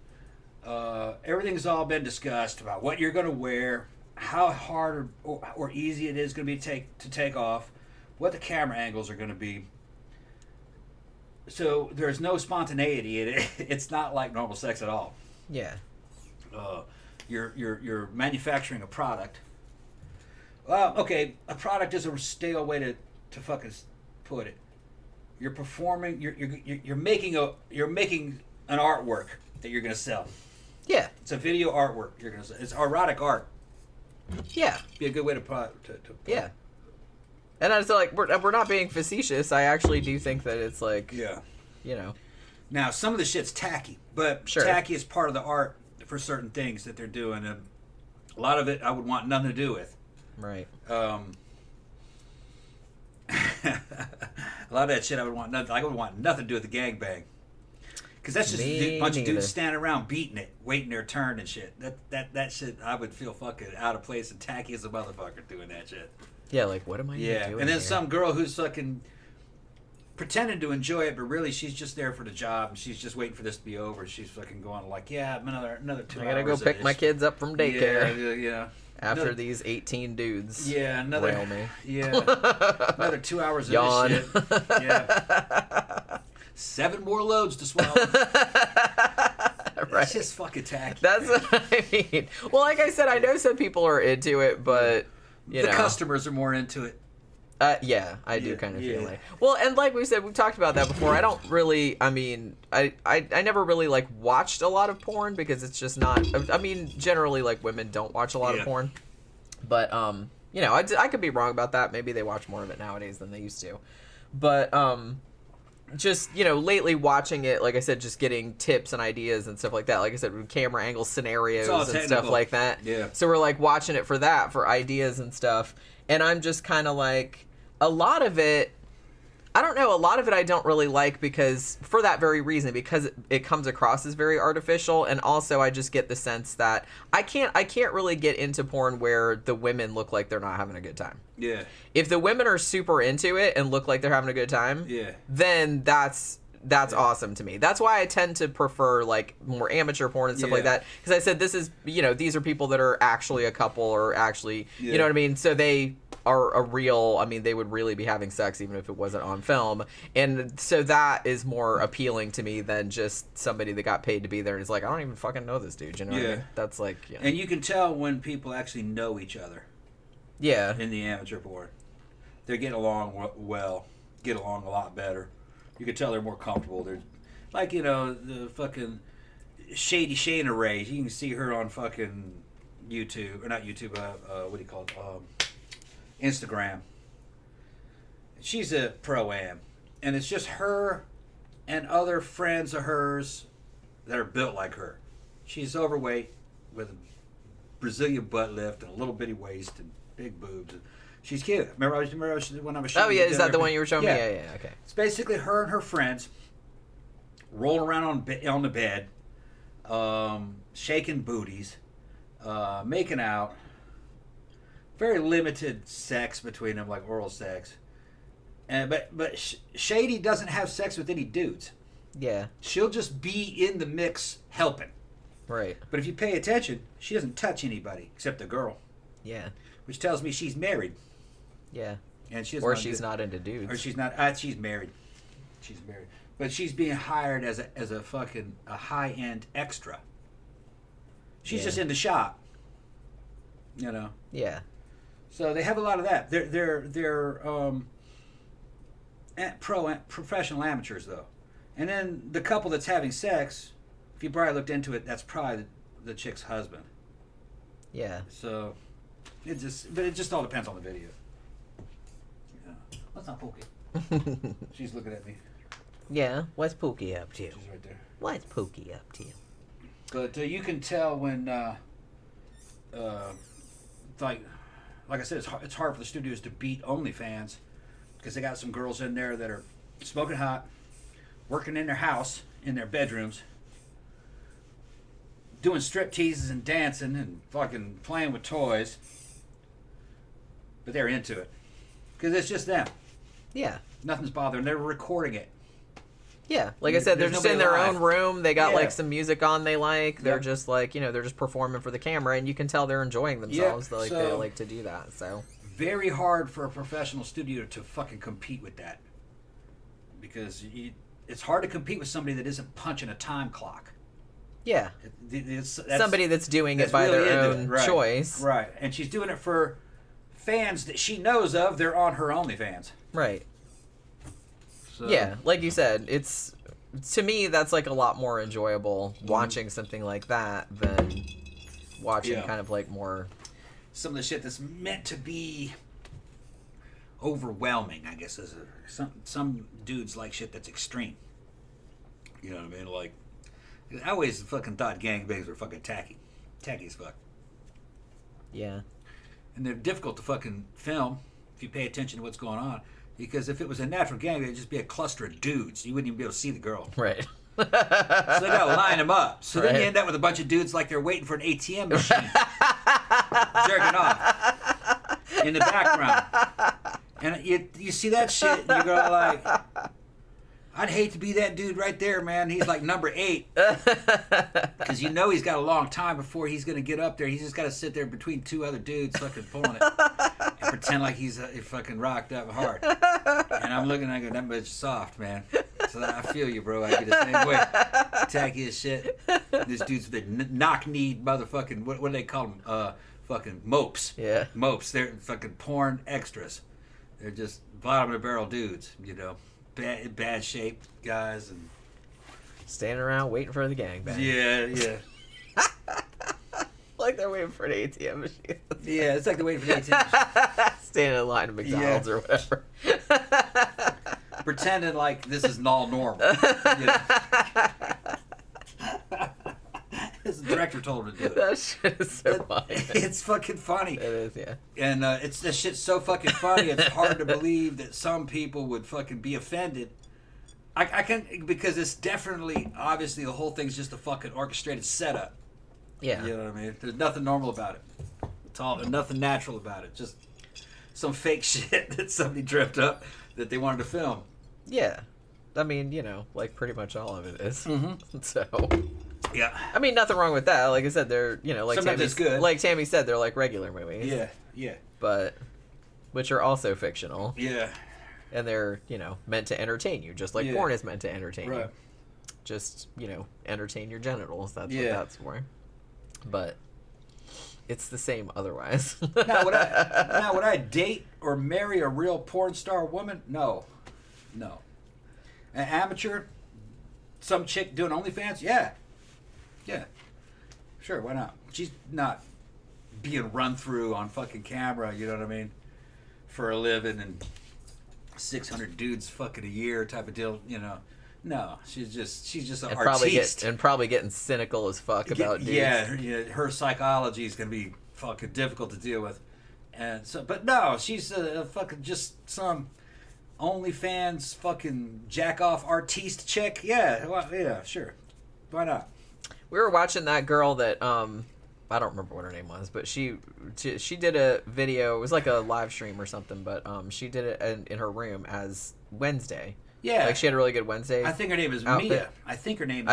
Everything's all been discussed about what you're going to wear, how hard or easy it is going to be to take off, what the camera angles are going to be. So there's no spontaneity in it. It's not like normal sex at all. Yeah. You're manufacturing a product. Okay, a product is a stale way to fucking put it. You're performing. You're making an artwork that you're gonna sell. Yeah. It's a video artwork you're gonna sell. It's erotic art. Yeah. Be a good way to put. Yeah. And I was like, we're not being facetious. I actually do think that it's like, yeah, you know. Now some of the shit's tacky, but sure. Tacky is part of the art for certain things that they're doing, and a lot of it I would want nothing to do with. Right. A lot of that shit I would want nothing. I would want nothing to do with the gangbang, because that's just a bunch of dudes standing around beating it, waiting their turn and shit. That shit I would feel fucking out of place and tacky as a motherfucker doing that shit. Yeah, like what am I doing? And then here? some girl who's fucking pretending to enjoy it, but really she's just there for the job and she's just waiting for this to be over. She's fucking going like, yeah, another 2 hours. I gotta go pick my kids up from daycare. Yeah. After these 18 dudes. Yeah, rail me. Yeah, another 2 hours of Yawn. this shit. Yeah. 7 more loads to swallow. Right. It's just fucking tacky. That's what I mean. Well, like I said, I know some people are into it, but you know. Customers are more into it. Yeah, I do kind of feel like. Well, and like we said, we've talked about that before. I don't really. I mean, I never really like watched a lot of porn because it's just not. I mean, generally, like women don't watch a lot of porn, but you know, I could be wrong about that. Maybe they watch more of it nowadays than they used to, but just, you know, lately watching it, like I said, just getting tips and ideas and stuff like that. Like I said, camera angle scenarios and stuff like that. Yeah. So we're like watching it for that, for ideas and stuff. And I'm just kind of like, a lot of it, I don't know, a lot of it I don't really like because, for that very reason, because it comes across as very artificial, and also I just get the sense that I can't really get into porn where the women look like they're not having a good time. Yeah. If the women are super into it and look like they're having a good time, then that's awesome to me. That's why I tend to prefer like more amateur porn and stuff like that, because I said this is, you know, these are people that are actually a couple or actually, you know what I mean? So they are a real, I mean, they would really be having sex even if it wasn't on film. And so that is more appealing to me than just somebody that got paid to be there and is like, I don't even fucking know this dude, you know what I mean? That's like, you know. And you can tell when people actually know each other. Yeah. In the amateur porn. They get along well, get along a lot better. You can tell they're more comfortable. They're like, you know, the fucking Shady Shayna Ray. You can see her on fucking YouTube, or not YouTube, what do you call it? Instagram. She's a pro-am. And it's just her and other friends of hers that are built like her. She's overweight with a Brazilian butt lift and a little bitty waist and big boobs. She's cute. Remember when I was showing you? Oh, yeah, is that the one you were showing me? Yeah, okay. It's basically her and her friends rolling around on the bed, shaking booties, making out. Very limited sex between them, like oral sex. But Shady doesn't have sex with any dudes. Yeah. She'll just be in the mix helping. Right. But if you pay attention, she doesn't touch anybody except the girl. Yeah. Which tells me she's married. Yeah. And she's not into dudes. Or she's not. She's married. She's married. But she's being hired as a fucking high end extra. She's just in the shop. You know. Yeah. So they have a lot of that. They're professional amateurs though. And then the couple that's having sex, if you probably looked into it, that's probably the chick's husband. Yeah. So it just all depends on the video. Yeah. What's not Pookie? She's looking at me. Yeah. What's Pookie up to? She's right there. What's Pookie up to? But you can tell when, like I said, it's hard for the studios to beat OnlyFans because they got some girls in there that are smoking hot, working in their house, in their bedrooms, doing strip teases and dancing and fucking playing with toys. But they're into it because it's just them. Yeah. Nothing's bothering. They're recording it. Yeah, like I said, they're just in their own room. They got like some music on they like. They're just like, you know, they're just performing for the camera, and you can tell they're enjoying themselves. They like to do that. So very hard for a professional studio to fucking compete with that, because it's hard to compete with somebody that isn't punching a time clock. Yeah. That's somebody that's doing it by their own choice. Right. And she's doing it for fans that she knows of. They're on her OnlyFans. Right. So. Yeah, like you said, it's, to me, that's like a lot more enjoyable watching something like that than watching kind of like more... Some of the shit that's meant to be overwhelming, I guess. Some dudes like shit that's extreme. You know what I mean? Like, I always fucking thought gangbangs were fucking tacky. Tacky as fuck. Yeah. And they're difficult to fucking film if you pay attention to what's going on. Because if it was a natural gang, it'd just be a cluster of dudes. You wouldn't even be able to see the girl. Right. So they gotta line them up. So then you end up with a bunch of dudes like they're waiting for an ATM machine. Jerking off. In the background. And you see that shit and you go like... I'd hate to be that dude right there, man. He's like number 8. Because you know he's got a long time before he's going to get up there. He's just got to sit there between 2 other dudes fucking pulling it. And pretend like he's fucking rocked up hard. And I'm looking and I go, that bitch soft, man. So I feel you, bro. I'd be the same way. Tacky as shit. This dude's the knock-kneed motherfucking, what do they call them? Fucking mopes. Yeah. Mopes. They're fucking porn extras. They're just bottom-of-the-barrel dudes, you know. Bad shape guys and standing around waiting for the gangbang. Yeah. Like they're waiting for an ATM machine. Yeah, it's like they're waiting for the ATM machine. Standing in line at McDonald's or whatever. Pretending like this is all normal. You know? His director told him to do it. That shit is so funny. It's fucking funny. It is, yeah. And this shit's so fucking funny. It's hard to believe that some people would fucking be offended. I can, because it's definitely, obviously, the whole thing's just a fucking orchestrated setup. Yeah. You know what I mean? There's nothing normal about it. It's all, nothing natural about it. Just some fake shit that somebody dreamt up that they wanted to film. Yeah. I mean, you know, like pretty much all of it is. Mm-hmm. So... Yeah. I mean, nothing wrong with that. Like I said, they're, you know, like sometimes it's good. Like Tammy said, they're like regular movies. Yeah. But, which are also fictional. Yeah. And they're, you know, meant to entertain you, just like porn is meant to entertain you. Just, you know, entertain your genitals. That's what that's for. But it's the same otherwise. Now, would I date or marry a real porn star woman? No. An amateur? Some chick doing OnlyFans? Yeah. Sure, why not? She's not being run through on fucking camera, you know what I mean? For a living and 600 dudes fucking a year type of deal, you know. No, she's just an artiste. Probably getting cynical as fuck about dudes. Yeah, her psychology is going to be fucking difficult to deal with. And so, but no, she's a fucking just some OnlyFans fucking jack-off artiste chick. Yeah, well, yeah, sure. Why not? We were watching that girl that I don't remember what her name was, but she did a video. It was like a live stream or something, but she did it in her room as Wednesday. Yeah, like she had a really good Wednesday. I think her name is Mia. I think her name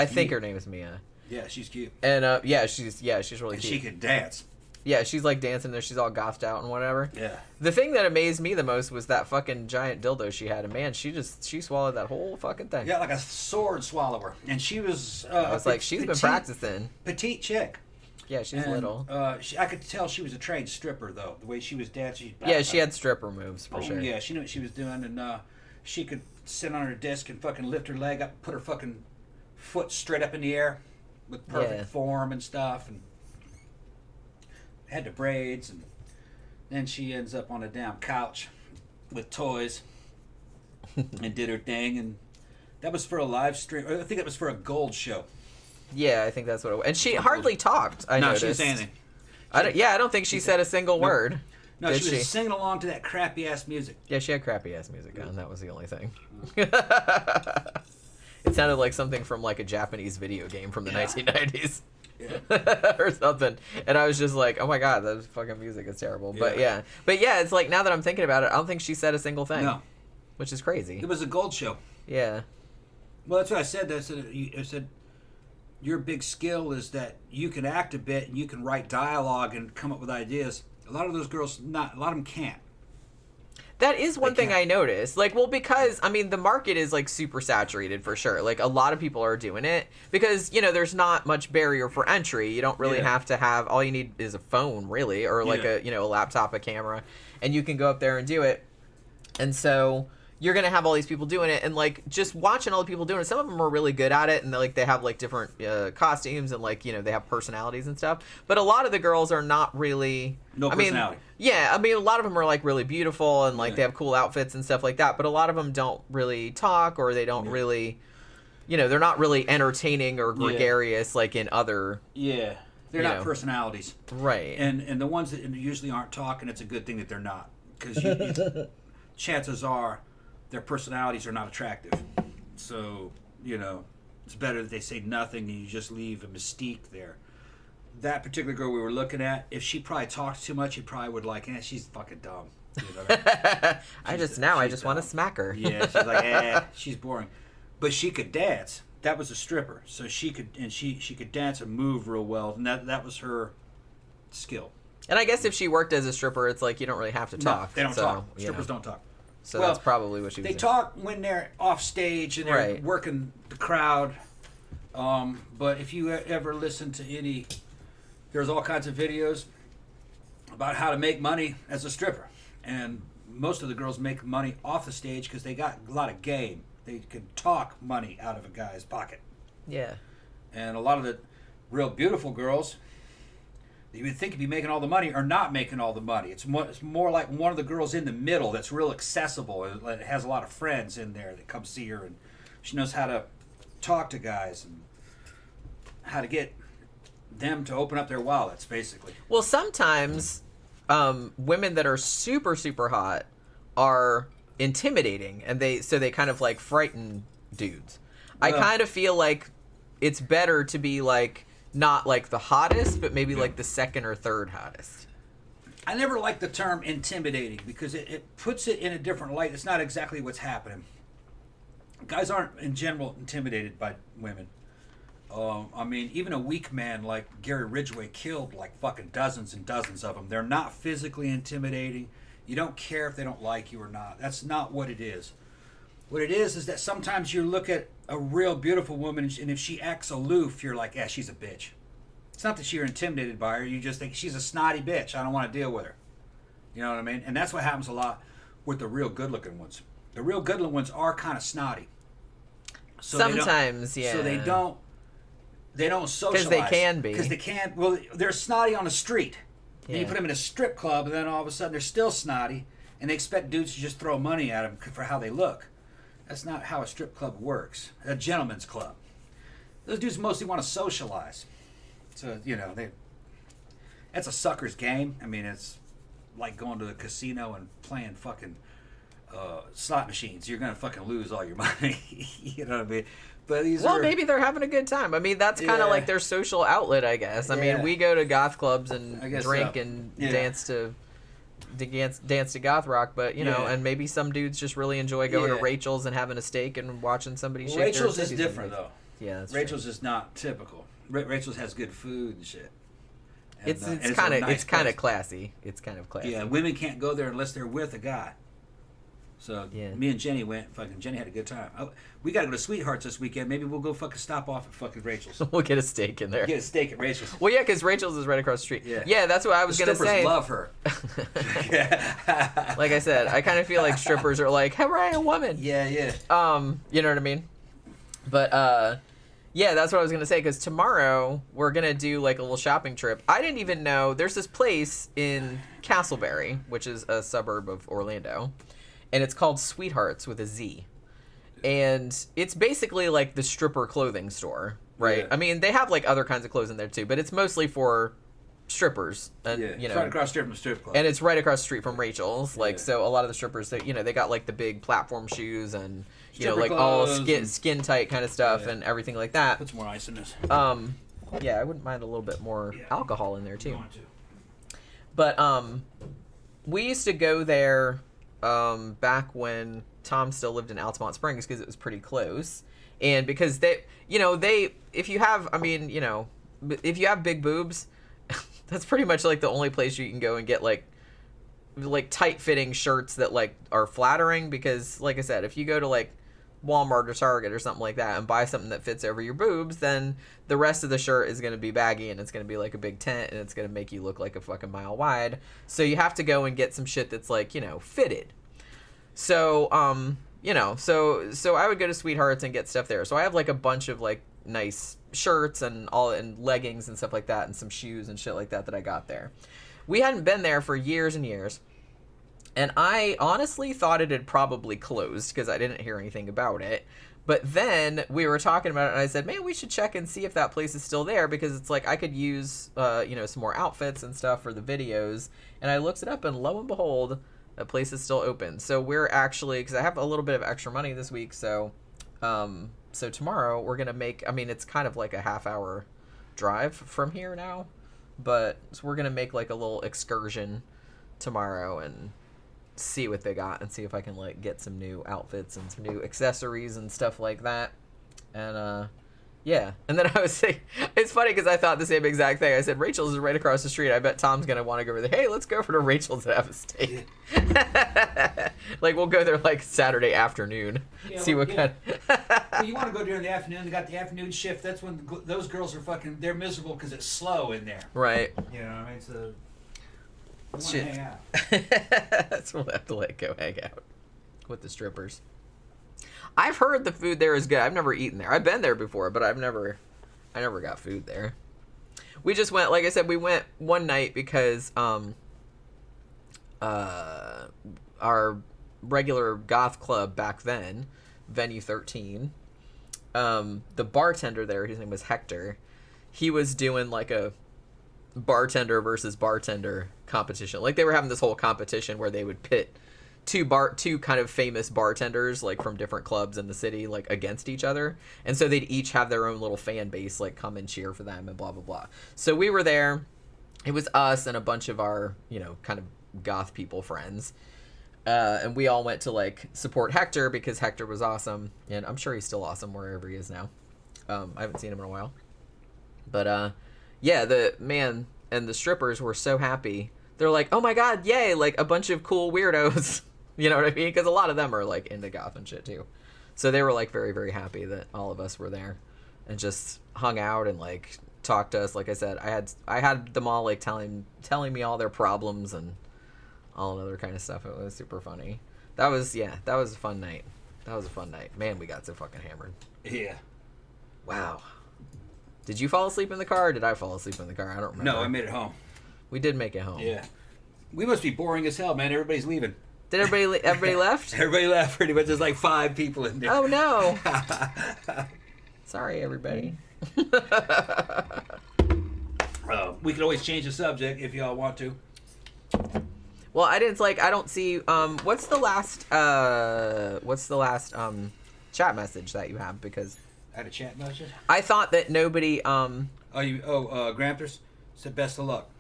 is Mia. Yeah, she's cute. And she's really cute. She can dance. Yeah, she's like dancing there. She's all gothed out and whatever. Yeah. The thing that amazed me the most was that fucking giant dildo she had. And man, she swallowed that whole fucking thing. Yeah, like a sword swallower. And she was... I was like, she's been practicing. Petite chick. Yeah, she's little. I could tell she was a trained stripper, though. The way she was dancing. Yeah, she had stripper moves, for sure. Yeah, she knew what she was doing. And she could sit on her desk and fucking lift her leg up, put her fucking foot straight up in the air with perfect form and stuff. And had the braids, and then she ends up on a damn couch with toys and did her thing. And that was for a live stream. I think that was for a gold show. Yeah, I think that's what it was. And she hardly talked. I noticed. She didn't say anything. I don't think she said a single word. No, she was singing along to that crappy ass music. Yeah, she had crappy ass music on. That was the only thing. It sounded like something from like a Japanese video game from the 1990s. Yeah. Or something. And I was just like, oh my god, that fucking music is terrible. Yeah. But yeah, it's like, now that I'm thinking about it, I don't think she said a single thing. No. Which is crazy. It was a gold show. Yeah. Well, that's what I said. I said your big skill is that you can act a bit and you can write dialogue and come up with ideas. A lot of those girls, a lot of them can't. That is one thing I noticed. Like, well, because, I mean, the market is, like, super saturated for sure. Like, a lot of people are doing it because, you know, there's not much barrier for entry. You don't really have to have, all you need is a phone, really, or, like, a, you know, a laptop, a camera, and you can go up there and do it. And so you're going to have all these people doing it, and, like, just watching all the people doing it, some of them are really good at it, and, like, they have, like, different costumes, and, like, you know, they have personalities and stuff. But a lot of the girls are not really... No personality. I mean, a lot of them are, like, really beautiful, and, like, they have cool outfits and stuff like that, but a lot of them don't really talk, or they don't really... You know, they're not really entertaining or gregarious, like, in other... Yeah. They're not personalities. Right. And the ones that usually aren't talking, it's a good thing that they're not. Because chances are... their personalities are not attractive. So, you know, it's better that they say nothing and you just leave a mystique there. That particular girl we were looking at, if she probably talked too much, you probably would like, she's fucking dumb. You know? I just want to smack her. Yeah, she's like, she's boring. But she could dance. That was a stripper. So she could dance and move real well. And that was her skill. And I guess if she worked as a stripper, it's like you don't really have to talk. No, they don't talk. Strippers don't talk. So that's probably what she was doing. They talk when they're off stage and they're working the crowd. But if you ever listen to any, there's all kinds of videos about how to make money as a stripper. And most of the girls make money off the stage because they got a lot of game. They can talk money out of a guy's pocket. Yeah. And a lot of the real beautiful girls, you would think would be making all the money are not making all the money. It's more like one of the girls in the middle that's real accessible. It has a lot of friends in there that come see her, and she knows how to talk to guys and how to get them to open up their wallets, basically. Well, sometimes women that are super, super hot are intimidating, and they kind of like frighten dudes. Well, I kind of feel like it's better to be like... not like the hottest, but maybe like the second or third hottest. I never liked the term intimidating because it puts it in a different light. It's not exactly what's happening. Guys aren't in general intimidated by women. I mean, even a weak man like Gary Ridgway killed like fucking dozens and dozens of them. They're not physically intimidating. You don't care if they don't like you or not. That's not what it is. What it is that sometimes you look at a real beautiful woman, and if she acts aloof, you're like, yeah, she's a bitch. It's not that you're intimidated by her. You just think she's a snotty bitch. I don't want to deal with her. You know what I mean? And that's what happens a lot with the real good-looking ones. The real good-looking ones are kind of snotty. So sometimes, So they don't socialize. Because they can be. Because they can't. Well, they're snotty on the street. Yeah. And you put them in a strip club, and then all of a sudden they're still snotty, and they expect dudes to just throw money at them for how they look. That's not how a strip club works. A gentleman's club. Those dudes mostly want to socialize. So, you know, that's a sucker's game. I mean, it's like going to a casino and playing fucking slot machines. You're going to fucking lose all your money. You know what I mean? But maybe they're having a good time. I mean, that's kind of like their social outlet, I guess. I mean, we go to goth clubs and drink and dance to goth rock, but you know, and maybe some dudes just really enjoy going to Rachel's and having a steak and watching somebody shake Rachel's their is different though. Yeah, that's Rachel's true. is not typical. Rachel's has good food and shit. And, it's kind of classy. It's kind of classy. Yeah, women can't go there unless they're with a guy. So me and Jenny went. Fucking Jenny had a good time. We got to go to Sweethearts this weekend. Maybe we'll go fucking stop off at fucking Rachel's. We'll get a steak in there. Get a steak at Rachel's. Well, yeah, because Rachel's is right across the street. Yeah, that's what I was gonna say. Strippers love her. Like I said, I kind of feel like strippers are like, hooray, a woman. Yeah. You know what I mean? But yeah, that's what I was gonna say. Because tomorrow we're gonna do like a little shopping trip. I didn't even know there's this place in Castleberry, which is a suburb of Orlando. And it's called Sweethearts with a Z. And it's basically like the stripper clothing store, right? Yeah. I mean, they have like other kinds of clothes in there too, but it's mostly for strippers. And, you know, it's right across the street from the strip club. And it's right across the street from Rachel's. Like, so a lot of the strippers, they got like the big platform shoes and, stripper like all skin tight kind of stuff and everything like that. Put some more ice in this. Yeah, I wouldn't mind a little bit more alcohol in there too. But we used to go there back when Tom still lived in Altamont Springs because it was pretty close, and because if you have big boobs, that's pretty much like the only place you can go and get like like tight fitting shirts that like are flattering, because like I said, if you go to like Walmart or Target or something like that and buy something that fits over your boobs, then the rest of the shirt is going to be baggy and it's going to be like a big tent and it's going to make you look like a fucking mile wide. So you have to go and get some shit that's like, you know, fitted. So, you know, so I would go to Sweethearts and get stuff there. So I have like a bunch of like nice shirts and leggings and stuff like that, and some shoes and shit like that I got there. We hadn't been there for years and years. And I honestly thought it had probably closed because I didn't hear anything about it. But then we were talking about it, and I said, man, we should check and see if that place is still there, because it's like I could use, you know, some more outfits and stuff for the videos. And I looked it up, and lo and behold, that place is still open. So we're actually, because I have a little bit of extra money this week, so tomorrow we're going to make, I mean, it's kind of like a half-hour drive from here now. But so we're going to make like a little excursion tomorrow and see what they got and see if I can like get some new outfits and some new accessories and stuff like that. And yeah, and then I was saying, it's funny because I thought the same exact thing. I said Rachel's is right across the street. I bet Tom's gonna want to go over there. Hey, let's go over to Rachel's and have a steak. Like we'll go there like Saturday afternoon. Yeah, see what kind. Well, you want to go during the afternoon. They got the afternoon shift. That's when those girls are fucking. They're miserable because it's slow in there. Right. You know what I mean? So. Shit. Hang out. That's what we'll have to let go hang out with the strippers. I've heard the food there is good. I've never eaten there. I've been there before, but I never got food there. We just went, like I said, we went one night because our regular goth club back then, Venue 13, the bartender there, his name was Hector, he was doing like a bartender versus bartender competition. Like they were having this whole competition where they would pit two kind of famous bartenders like from different clubs in the city like against each other, and so they'd each have their own little fan base like come and cheer for them and blah blah blah. So we were there. It was us and a bunch of our, you know, kind of goth people friends, and we all went to like support Hector because Hector was awesome, and I'm sure he's still awesome wherever he is now. I haven't seen him in a while, but yeah, the man and the strippers were so happy. They're like, oh my god, yay, like a bunch of cool weirdos. You know what I mean? Because a lot of them are like into goth and shit too. So they were like very, very happy that all of us were there and just hung out and like talked to us. Like I said, I had them all like telling me all their problems and all other kind of stuff. It was super funny. That was a fun night. That was a fun night. Man, we got so fucking hammered. Yeah. Wow. Did you fall asleep in the car or did I fall asleep in the car? I don't remember. No, I made it home. We did make it home. Yeah. We must be boring as hell, man. Everybody's leaving. Did everybody left? Everybody left pretty much. There's like 5 people in there. Oh, no. Sorry, everybody. We could always change the subject if y'all want to. Well, I don't see, what's the last chat message that you have? Because I had a chat message? I thought that nobody, Gramthars said best of luck.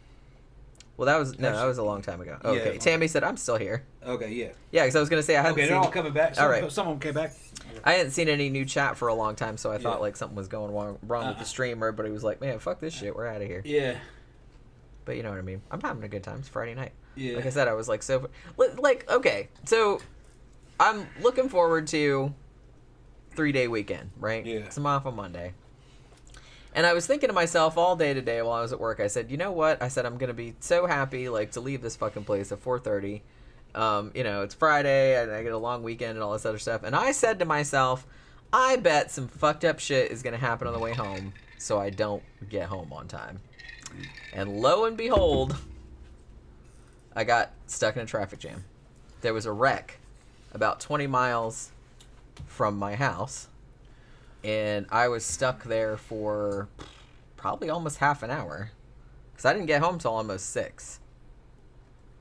Well, that was a long time ago. Okay, yeah. Tammy said, I'm still here. Okay, yeah. Yeah, because I was going to say I hadn't seen... Okay, they're all coming back. All right. Someone came back. I hadn't seen any new chat for a long time, so I thought like something was going wrong with the stream. Everybody was like, man, fuck this shit. We're out of here. Yeah. But you know what I mean. I'm having a good time. It's Friday night. Yeah. Like I said, I was like so... Like, okay, so I'm looking forward to 3-day weekend, right? Yeah. So I'm off on Monday. And I was thinking to myself all day today while I was at work, I said, you know what? I said, I'm going to be so happy, like, to leave this fucking place at 4:30. You know, it's Friday, and I get a long weekend and all this other stuff. And I said to myself, I bet some fucked up shit is going to happen on the way home, so I don't get home on time. And lo and behold, I got stuck in a traffic jam. There was a wreck about 20 miles from my house. And I was stuck there for probably almost half an hour. Because I didn't get home till almost 6.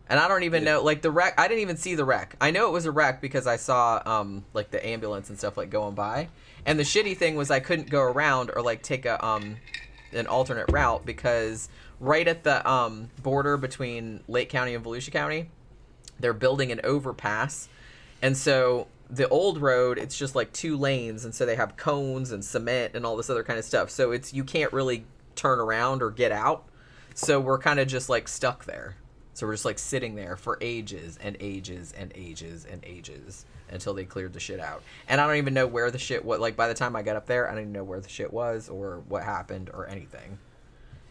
And I don't even know, like, the wreck, I didn't even see the wreck. I know it was a wreck because I saw, like, the ambulance and stuff, like, going by. And the shitty thing was I couldn't go around or, like, take an alternate route because right at the border between Lake County and Volusia County, they're building an overpass. And so... the old road, it's just like 2 lanes, and so they have cones and cement and all this other kind of stuff. So you can't really turn around or get out. So we're kind of just like stuck there. So we're just like sitting there for ages and ages and ages and ages until they cleared the shit out. And I don't even know where the shit was. Like by the time I got up there, I didn't even know where the shit was or what happened or anything.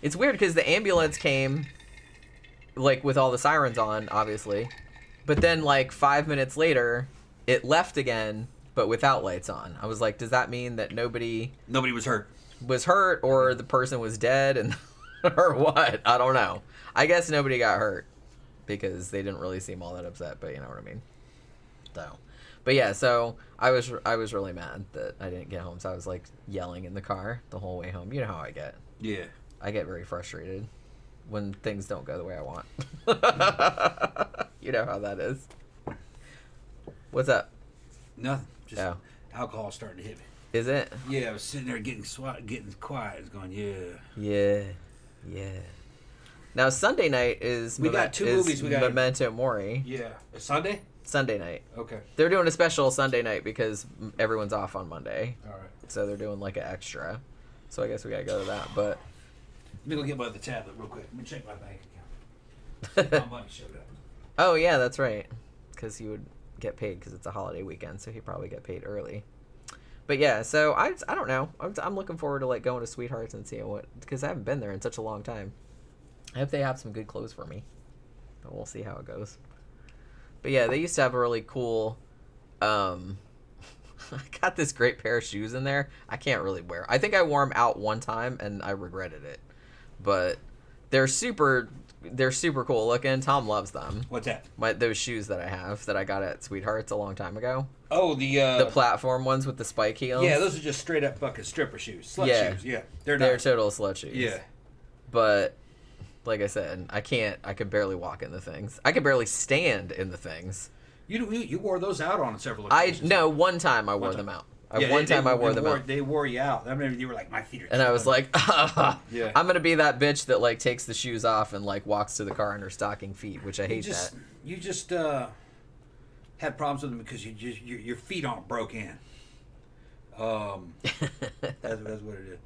It's weird because the ambulance came like with all the sirens on, obviously. But then like 5 minutes later, it left again, but without lights on. I was like, does that mean that nobody was hurt? Was hurt or the person was dead and or what? I don't know. I guess nobody got hurt because they didn't really seem all that upset, but you know what I mean. So, but yeah, so I was really mad that I didn't get home, so I was like yelling in the car the whole way home. You know how I get. Yeah. I get very frustrated when things don't go the way I want. You know how that is. What's up? Nothing. Just alcohol starting to hit me. Is it? Yeah, I was sitting there getting quiet. It's going, Yeah. Now Sunday night is we got two movies. We got Memento Mori. Yeah, it's Sunday. Sunday night. Okay. They're doing a special Sunday night because everyone's off on Monday. All right. So they're doing like an extra. So I guess we gotta go to that. But let me go get my other tablet real quick. Let me check my bank account. My money showed up. Oh yeah, that's right. Because he would get paid because it's a holiday weekend, so he'd probably get paid early. But yeah, so I don't know. I'm looking forward to like going to Sweethearts and seeing what, because I haven't been there in such a long time. I hope they have some good clothes for me. But we'll see how it goes. But yeah, they used to have a really cool. I got this great pair of shoes in there. I can't really wear. I think I wore them out one time and I regretted it. But they're super cool looking. Tom loves them. What's that? Those shoes that I have that I got at Sweethearts a long time ago. Oh, the platform ones with the spike heels. Yeah, those are just straight up bucket stripper shoes. Slut shoes. Yeah, they're total slut shoes. Yeah, but like I said, I could barely walk in the things. I could barely stand in the things. You wore those out on several occasions. No, one time I wore them out. One time I wore them out. They wore you out. I mean, you were like, my feet are. And I was like, yeah. I'm gonna be that bitch that like takes the shoes off and like walks to the car in her stocking feet, which I hate that. You just had problems with them because your feet aren't broke in. That's what it is.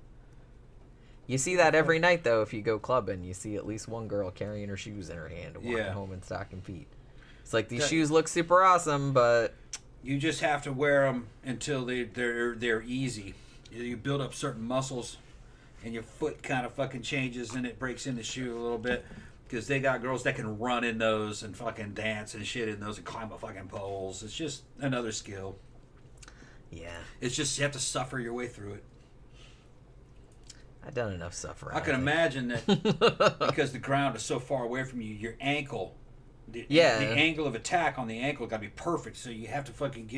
You see that every night though. If you go clubbing, you see at least one girl carrying her shoes in her hand and walking home in stocking feet. It's like these shoes look super awesome, but you just have to wear them until they're easy. You build up certain muscles, and your foot kind of fucking changes, and it breaks in the shoe a little bit. Because they got girls that can run in those and fucking dance and shit in those and climb up fucking poles. It's just another skill. Yeah. It's just you have to suffer your way through it. I've done enough suffering. I can imagine that because the ground is so far away from you, your ankle, the angle of attack on the ankle got to be perfect. So you have to fucking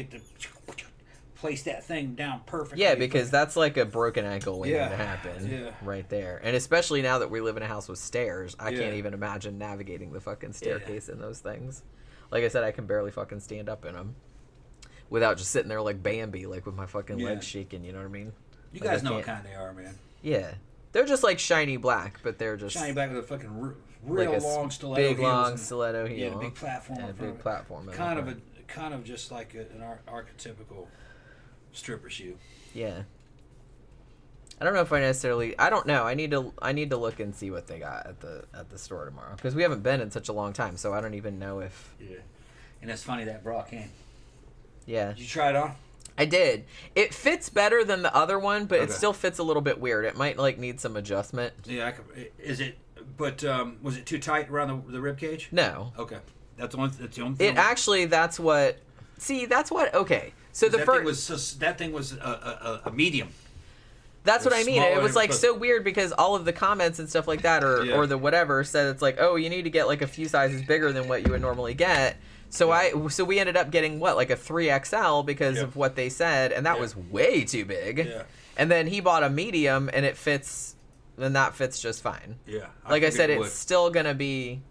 place that thing down perfectly. Yeah, because that's like a broken ankle waiting to happen right there. And especially now that we live in a house with stairs, I can't even imagine navigating the fucking staircase in those things. Like I said, I can barely fucking stand up in them without just sitting there like Bambi, like with my fucking legs shaking, you know what I mean? You guys know what kind they are, man. Yeah. They're just like shiny black, but they're just... Shiny black with a fucking real like long stiletto big, long stiletto heel. Yeah, big platform. And a big platform. Kind of just like an archetypical stripper shoe. Yeah. I don't know if I necessarily... I don't know. I need to look and see what they got at the store tomorrow. Because we haven't been in such a long time, so I don't even know if... Yeah. And it's funny that bra came. Yeah. Did you try it on? I did. It fits better than the other one, but it still fits a little bit weird. It might like need some adjustment. Yeah, is it? But was it too tight around the rib cage? No. Okay, that's the only thing. It actually. That's what. See, that's what. Okay. So the first that thing was a medium. That's what I mean. It was like so weird because all of the comments and stuff like that, or the whatever, said it's like, oh, you need to get like a few sizes bigger than what you would normally get. So we ended up getting like a 3XL because of what they said, and that was way too big. Yeah. And then he bought a medium, and it fits, and that fits just fine. Yeah. Like I said, it's still gonna be,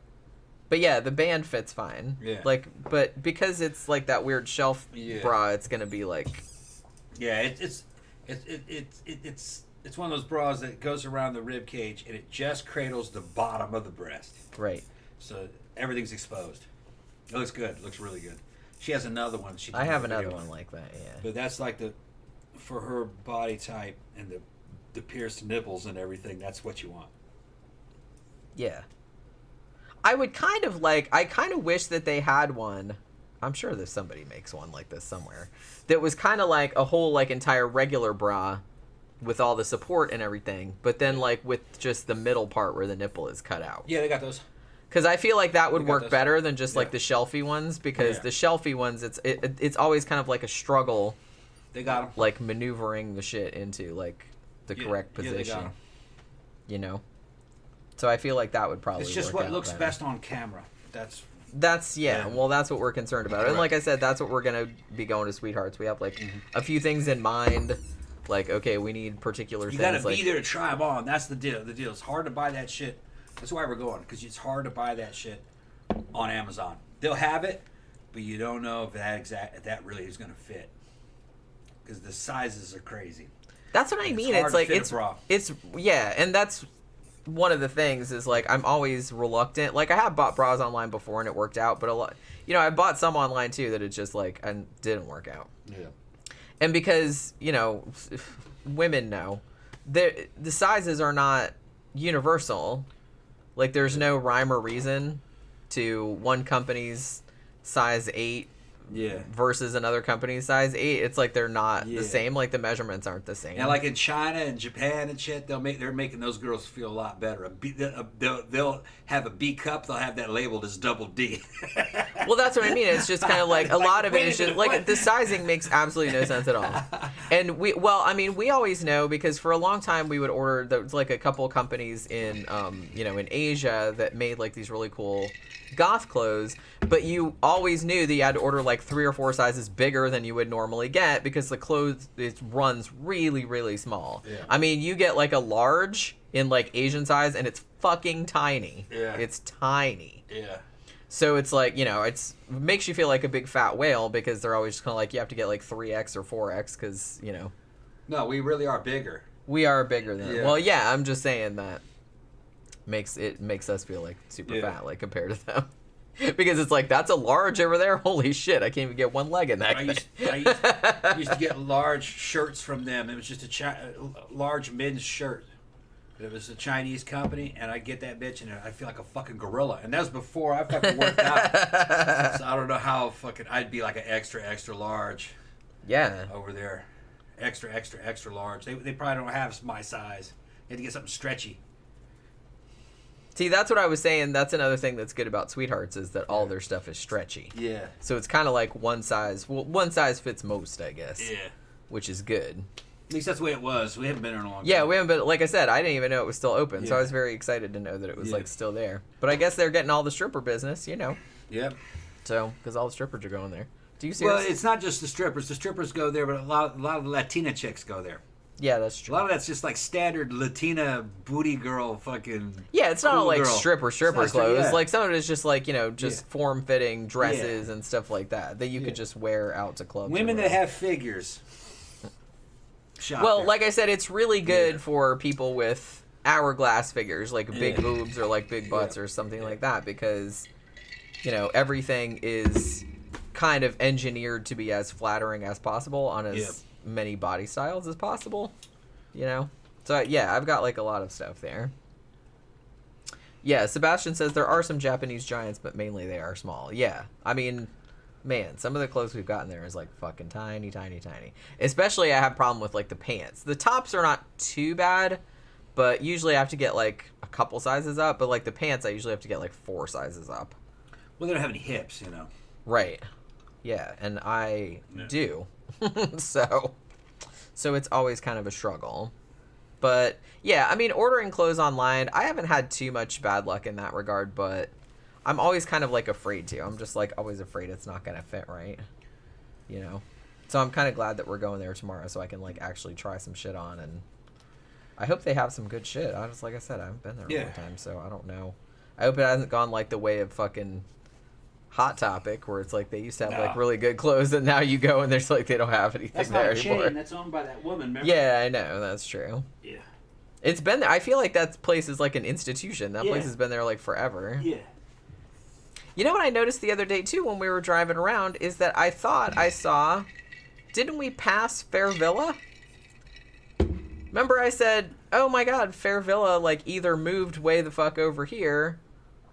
but yeah, the band fits fine. Yeah. Like, but because it's like that weird shelf bra, it's gonna be like. Yeah, it's one of those bras that goes around the rib cage, and it just cradles the bottom of the breast. Right. So everything's exposed. It looks good. It looks really good. She has another one. I have another one like that, yeah. But that's like for her body type and the pierced nipples and everything, that's what you want. Yeah. I kind of wish that they had one. I'm sure there's somebody makes one like this somewhere. That was kind of like a whole like entire regular bra with all the support and everything, but then like with just the middle part where the nipple is cut out. Yeah, they got those. Because I feel like that would work better than just like the shelfie ones, because the shelfie ones, it's always kind of like a struggle. They got them. Like maneuvering the shit into like the correct position. Yeah, they got them. You know? So I feel like that would probably It's just work what out looks better. best on camera. Well, that's what we're concerned about. And like I said, that's what we're going to be going to Sweethearts. We have like a few things in mind. Like, okay, we need particular things. You got to like, be there to try them on. That's the deal. It's hard to buy that shit. That's why we're going, because it's hard to buy that shit on Amazon. They'll have it, but you don't know if that really is going to fit, because the sizes are crazy. That's what I mean. It's like it's yeah, and that's one of the things is like I'm always reluctant. Like I have bought bras online before and it worked out, but a lot, you know, I bought some online too that it just like and didn't work out. Yeah. And because, you know, women know the sizes are not universal. Like there's no rhyme or reason to one company's size 8 versus another company's size 8. It's like they're not the same. Like the measurements aren't the same. And like in China and Japan and shit, they're making those girls feel a lot better. They'll have a B cup. They'll have that labeled as double D. Well, that's what I mean. It's just kind of like a lot of it is just like the sizing makes absolutely no sense at all. And we always know, because for a long time we would order. There was like a couple companies in in Asia that made like these really cool goth clothes, but you always knew that you had to order like 3 or 4 sizes bigger than you would normally get, because the clothes, it runs really, really small. Yeah. I mean, you get like a large in like Asian size and it's fucking tiny. Yeah. It's tiny. Yeah. So it's like, it makes you feel like a big fat whale, because they're always kind of like, you have to get like 3X or 4X because, No, we really are bigger. We are bigger than Well, yeah, I'm just saying that makes us feel like super fat, like compared to them. Because it's like, that's a large over there. Holy shit, I can't even get one leg in that. I used to get large shirts from them. It was just a large men's shirt. It was a Chinese company, and I get that bitch, and I feel like a fucking gorilla. And that was before I fucking worked out. So I don't know how I'd be like an extra, extra large. Yeah. Over there. Extra, extra, extra large. They probably don't have my size. You had to get something stretchy. See, that's what I was saying. That's another thing that's good about Sweethearts, is that all their stuff is stretchy. Yeah. So it's kind of like one size fits most, I guess. Yeah. Which is good. At least that's the way it was. We haven't been there in a long time. Yeah, we haven't been. Like I said, I didn't even know it was still open, so I was very excited to know that it was like still there. But I guess they're getting all the stripper business, Yep. So, because all the strippers are going there. Do you see? Well, it's not just the strippers. The strippers go there, but a lot of Latina chicks go there. Yeah, that's true. A lot of that's just like standard Latina booty girl fucking. Yeah, it's not cool like girl. stripper clothes. Yeah. Like some of it is just like form fitting dresses and stuff like that you could just wear out to clubs. Women that have figures. Well, like I said, it's really good for people with hourglass figures, like big boobs or like big butts or something like that, because everything is kind of engineered to be as flattering as possible on as many body styles as possible. So yeah, I've got like a lot of stuff there. Yeah, Sebastian says there are some Japanese giants, but mainly they are small. Yeah, I mean, man, some of the clothes we've gotten there is like fucking tiny, tiny, tiny. Especially I have a problem with like the pants. The tops are not too bad, but usually I have to get like a couple sizes up. But like the pants, I usually have to get like 4 sizes up. Well, they don't have any hips, Right. Yeah, and I do. So it's always kind of a struggle. But yeah, I mean, ordering clothes online, I haven't had too much bad luck in that regard, but I'm always kind of like afraid to. I'm just like always afraid it's not going to fit right. So I'm kind of glad that we're going there tomorrow so I can like actually try some shit on, and I hope they have some good shit. Like I said, I haven't been there a long time, so I don't know. I hope it hasn't gone like the way of fucking Hot Topic, where it's like they used to have like really good clothes, and now you go and there's like they don't have anything there anymore. That's not a chain. That's owned by that woman, remember? Yeah, I know. That's true. Yeah. It's been there. I feel like that place is like an institution. That place has been there like forever. Yeah. You know what I noticed the other day too when we were driving around is that I thought I saw, didn't we pass Fair Villa? Remember I said, oh my god, Fair Villa like either moved way the fuck over here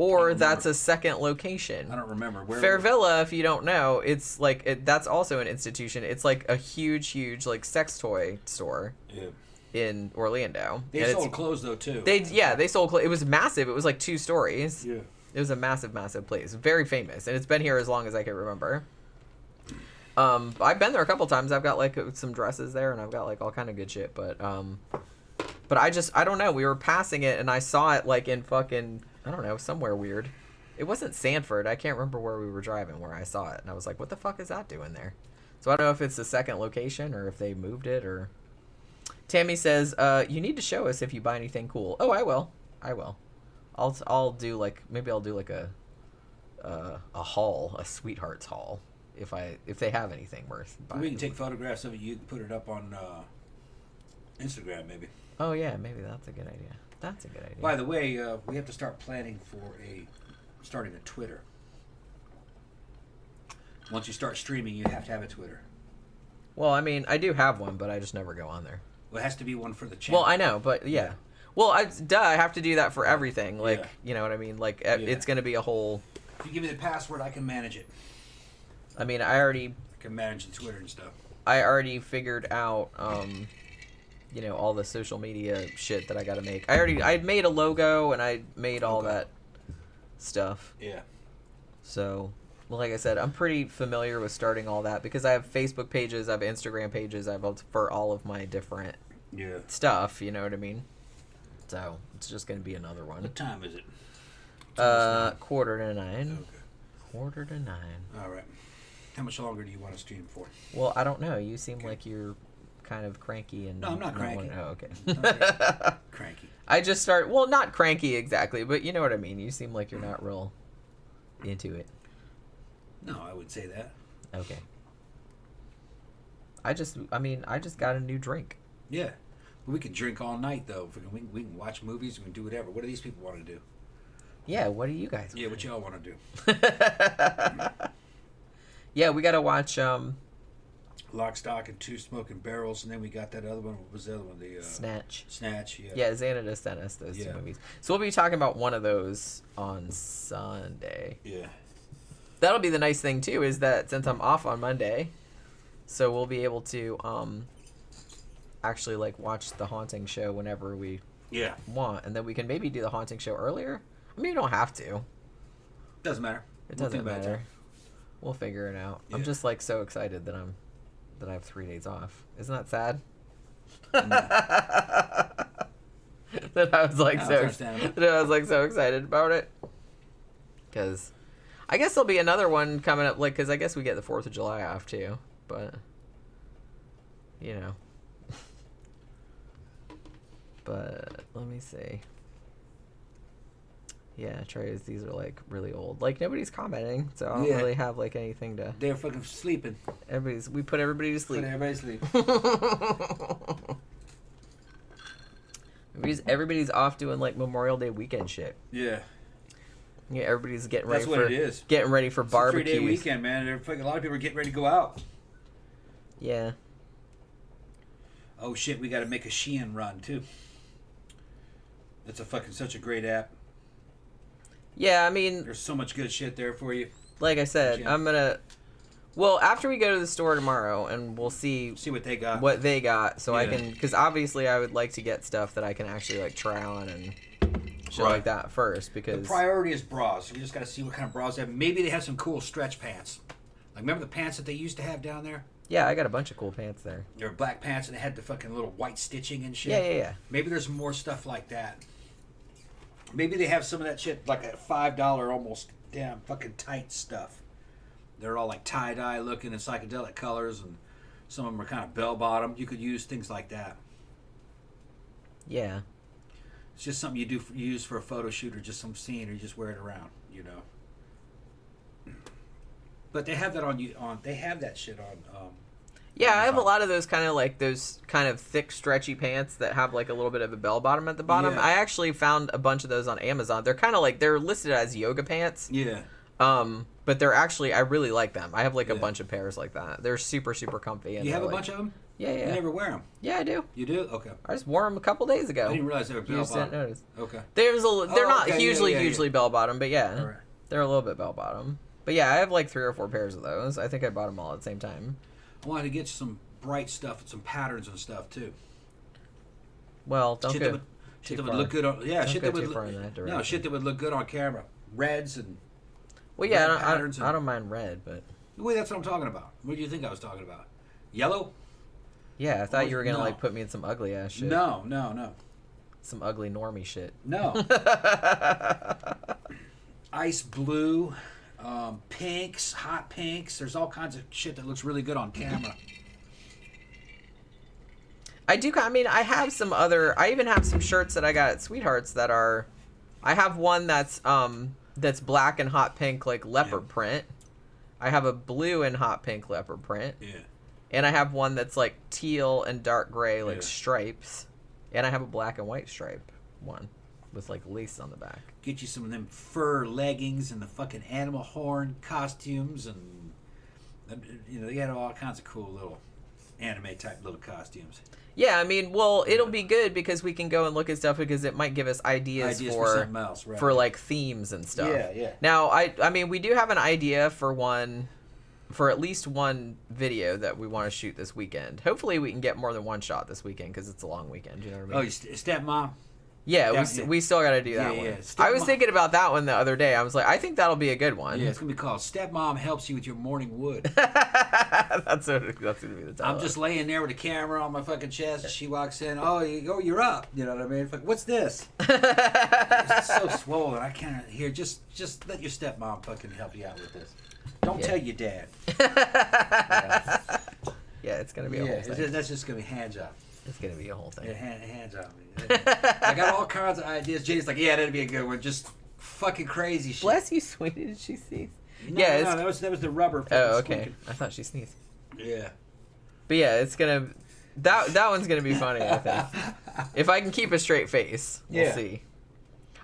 Or that's a second location. I don't remember. Fair Villa, if you don't know, it's like that's also an institution. It's like a huge like sex toy store. Yeah. In Orlando. They sold clothes though too. They sold clothes. It was massive. It was like 2 stories. Yeah. It was a massive place. Very famous, and it's been here as long as I can remember. I've been there a couple times. I've got like some dresses there, and I've got like all kind of good shit. But I don't know. We were passing it, and I saw it like in fucking, I don't know, somewhere weird. It wasn't Sanford. I can't remember where we were driving where I saw it, and I was like, what the fuck is that doing there? So I don't know if it's the second location or if they moved it or. Tammy says, you need to show us if you buy anything cool. Oh, I will. I'll do like, maybe I'll do like a haul, a sweethearts haul, if they have anything worth buying. We can take photographs of it. You can put it up on Instagram, maybe. Oh yeah, maybe that's a good idea. By the way, we have to start planning for starting a Twitter. Once you start streaming, you have to have a Twitter. Well, I mean, I do have one, but I just never go on there. Well, it has to be one for the channel. Well, I know, but yeah. Well, I have to do that for everything. Like, you know what I mean? Like, it's going to be a whole... If you give me the password, I can manage it. I mean, I can manage the Twitter and stuff. I already figured out, you know, all the social media shit that I got to make. I made a logo, and I made all that stuff. Yeah. So... Well, like I said, I'm pretty familiar with starting all that because I have Facebook pages, I have Instagram pages, I have for all of my different stuff, you know what I mean? So, it's just going to be another one. What time is it? 9:45. Okay. 9:45. All right. How much longer do you want to stream for? Well, I don't know. You seem like you're kind of cranky and... No, I'm not cranky. Oh, okay. Cranky. I just well, not cranky exactly, but you know what I mean. You seem like you're not real into it. No, I would say that. Okay. I just got a new drink. Yeah. We can drink all night, though. We can watch movies. We can do whatever. What do these people want to do? Yeah, what do you guys what y'all want to do? Yeah, we got to watch... Lock, Stock, and Two Smoking Barrels, and then we got that other one. What was the other one? The Snatch. Snatch, yeah. Yeah, Xana just sent us those 2 movies. So we'll be talking about one of those on Sunday. Yeah. That'll be the nice thing too, is that since I'm off on Monday, so we'll be able to actually like watch the Haunting show whenever we want, and then we can maybe do the Haunting show earlier. I mean, you don't have to. Doesn't matter. It doesn't matter. We'll figure it out. Yeah. I'm just like so excited that I have 3 days off. Isn't that sad? That I was like so excited about it. Because I guess there'll be another one coming up, like, because I guess we get the 4th of July off too, but, you know. But, let me see. Yeah, Trey's, these are, like, really old. Like, nobody's commenting, so I don't really have, like, anything to... They're fucking sleeping. We put everybody to sleep. Put everybody to sleep. Everybody's off doing, like, Memorial Day weekend shit. Yeah. Yeah, everybody's getting ready getting ready for barbecues. It's a 3-day weekend, man. A lot of people are getting ready to go out. Yeah. Oh shit, we got to make a Shein run too. That's such a great app. Yeah, I mean, there's so much good shit there for you. Like I said, well, after we go to the store tomorrow and we'll see what they got. So I can, because obviously I would like to get stuff that I can actually like try on and shit like that first, because the priority is bras. So we just got to see what kind of bras they have. Maybe they have some cool stretch pants. Like, remember the pants that they used to have down there? Yeah, I got a bunch of cool pants there. They were black pants and they had the fucking little white stitching and shit. Yeah. Maybe there's more stuff like that. Maybe they have some of that shit, like a $5 almost damn fucking tight stuff. They're all like tie-dye looking and psychedelic colors, and some of them are kind of bell-bottom. You could use things like that. Yeah. It's just something you use for a photo shoot or just some scene, or you just wear it around, you know. But they have that they have that shit on. Yeah, I have a lot of those kind of thick, stretchy pants that have like a little bit of a bell bottom at the bottom. Yeah. I actually found a bunch of those on Amazon. They're kind of like, they're listed as yoga pants. Yeah. But they're actually, I really like them. I have like a bunch of pairs like that. They're super, super comfy. And you have a bunch of them? Yeah. You never wear them. Yeah, I do. You do? Okay. I just wore them a couple days ago. I didn't realize they were bell bottom. Didn't notice. Okay. They're not hugely yeah. bell bottom, but yeah, All right. they're a little bit bell bottom. But yeah, I have like 3 or 4 pairs of those. I think I bought them all at the same time. I wanted to get some bright stuff and some patterns and stuff too. Well, don't go. Shit that would look good on. Yeah, Shit that would look good on camera. Reds and. Well, yeah, I don't mind red, but. Wait, that's what I'm talking about. What do you think I was talking about? Yellow? Yeah, I thought you were gonna like put me in some ugly ass shit. No. Some ugly normie shit. No. Ice blue, pinks, hot pinks. There's all kinds of shit that looks really good on camera. I do. I mean, I have some other. I even have some shirts that I got at Sweethearts that are. I have one that's black and hot pink like leopard print. I have a blue and hot pink leopard print. Yeah. And I have one that's like teal and dark gray like stripes. And I have a black and white stripe one with like lace on the back. Get you some of them fur leggings and the fucking animal horn costumes and they had all kinds of cool little anime type little costumes. Yeah, I mean, well, it'll be good because we can go and look at stuff because it might give us ideas for something else, right? For like themes and stuff. Yeah. Now, I mean, we do have an idea for at least one video that we want to shoot this weekend. Hopefully, we can get more than one shot this weekend because it's a long weekend. You know what I mean? Oh, your stepmom? Yeah, we still got to do that one. I was thinking about that one the other day. I was like, I think that'll be a good one. Yeah, it's gonna be called "Stepmom Helps You with Your Morning Wood." that's gonna be the title. I'm just laying there with a camera on my fucking chest, and she walks in. Oh, you're up. You know what I mean? It's like, what's this? It's so swollen. I can't hear. Just let your stepmom fucking help you out with this. Don't tell your dad. Yeah, it's gonna be a whole thing. That's just gonna be hand job. It's gonna be a whole thing. Yeah, hand job. I got all kinds of ideas. Jane's like, yeah, that'd be a good one. Just fucking crazy shit. Bless you, sweetie. Did she sneeze? No, that was the rubber. Oh, okay. Squeaking. I thought she sneezed. Yeah. But yeah, it's gonna that one's gonna be funny. I think if I can keep a straight face, we'll see.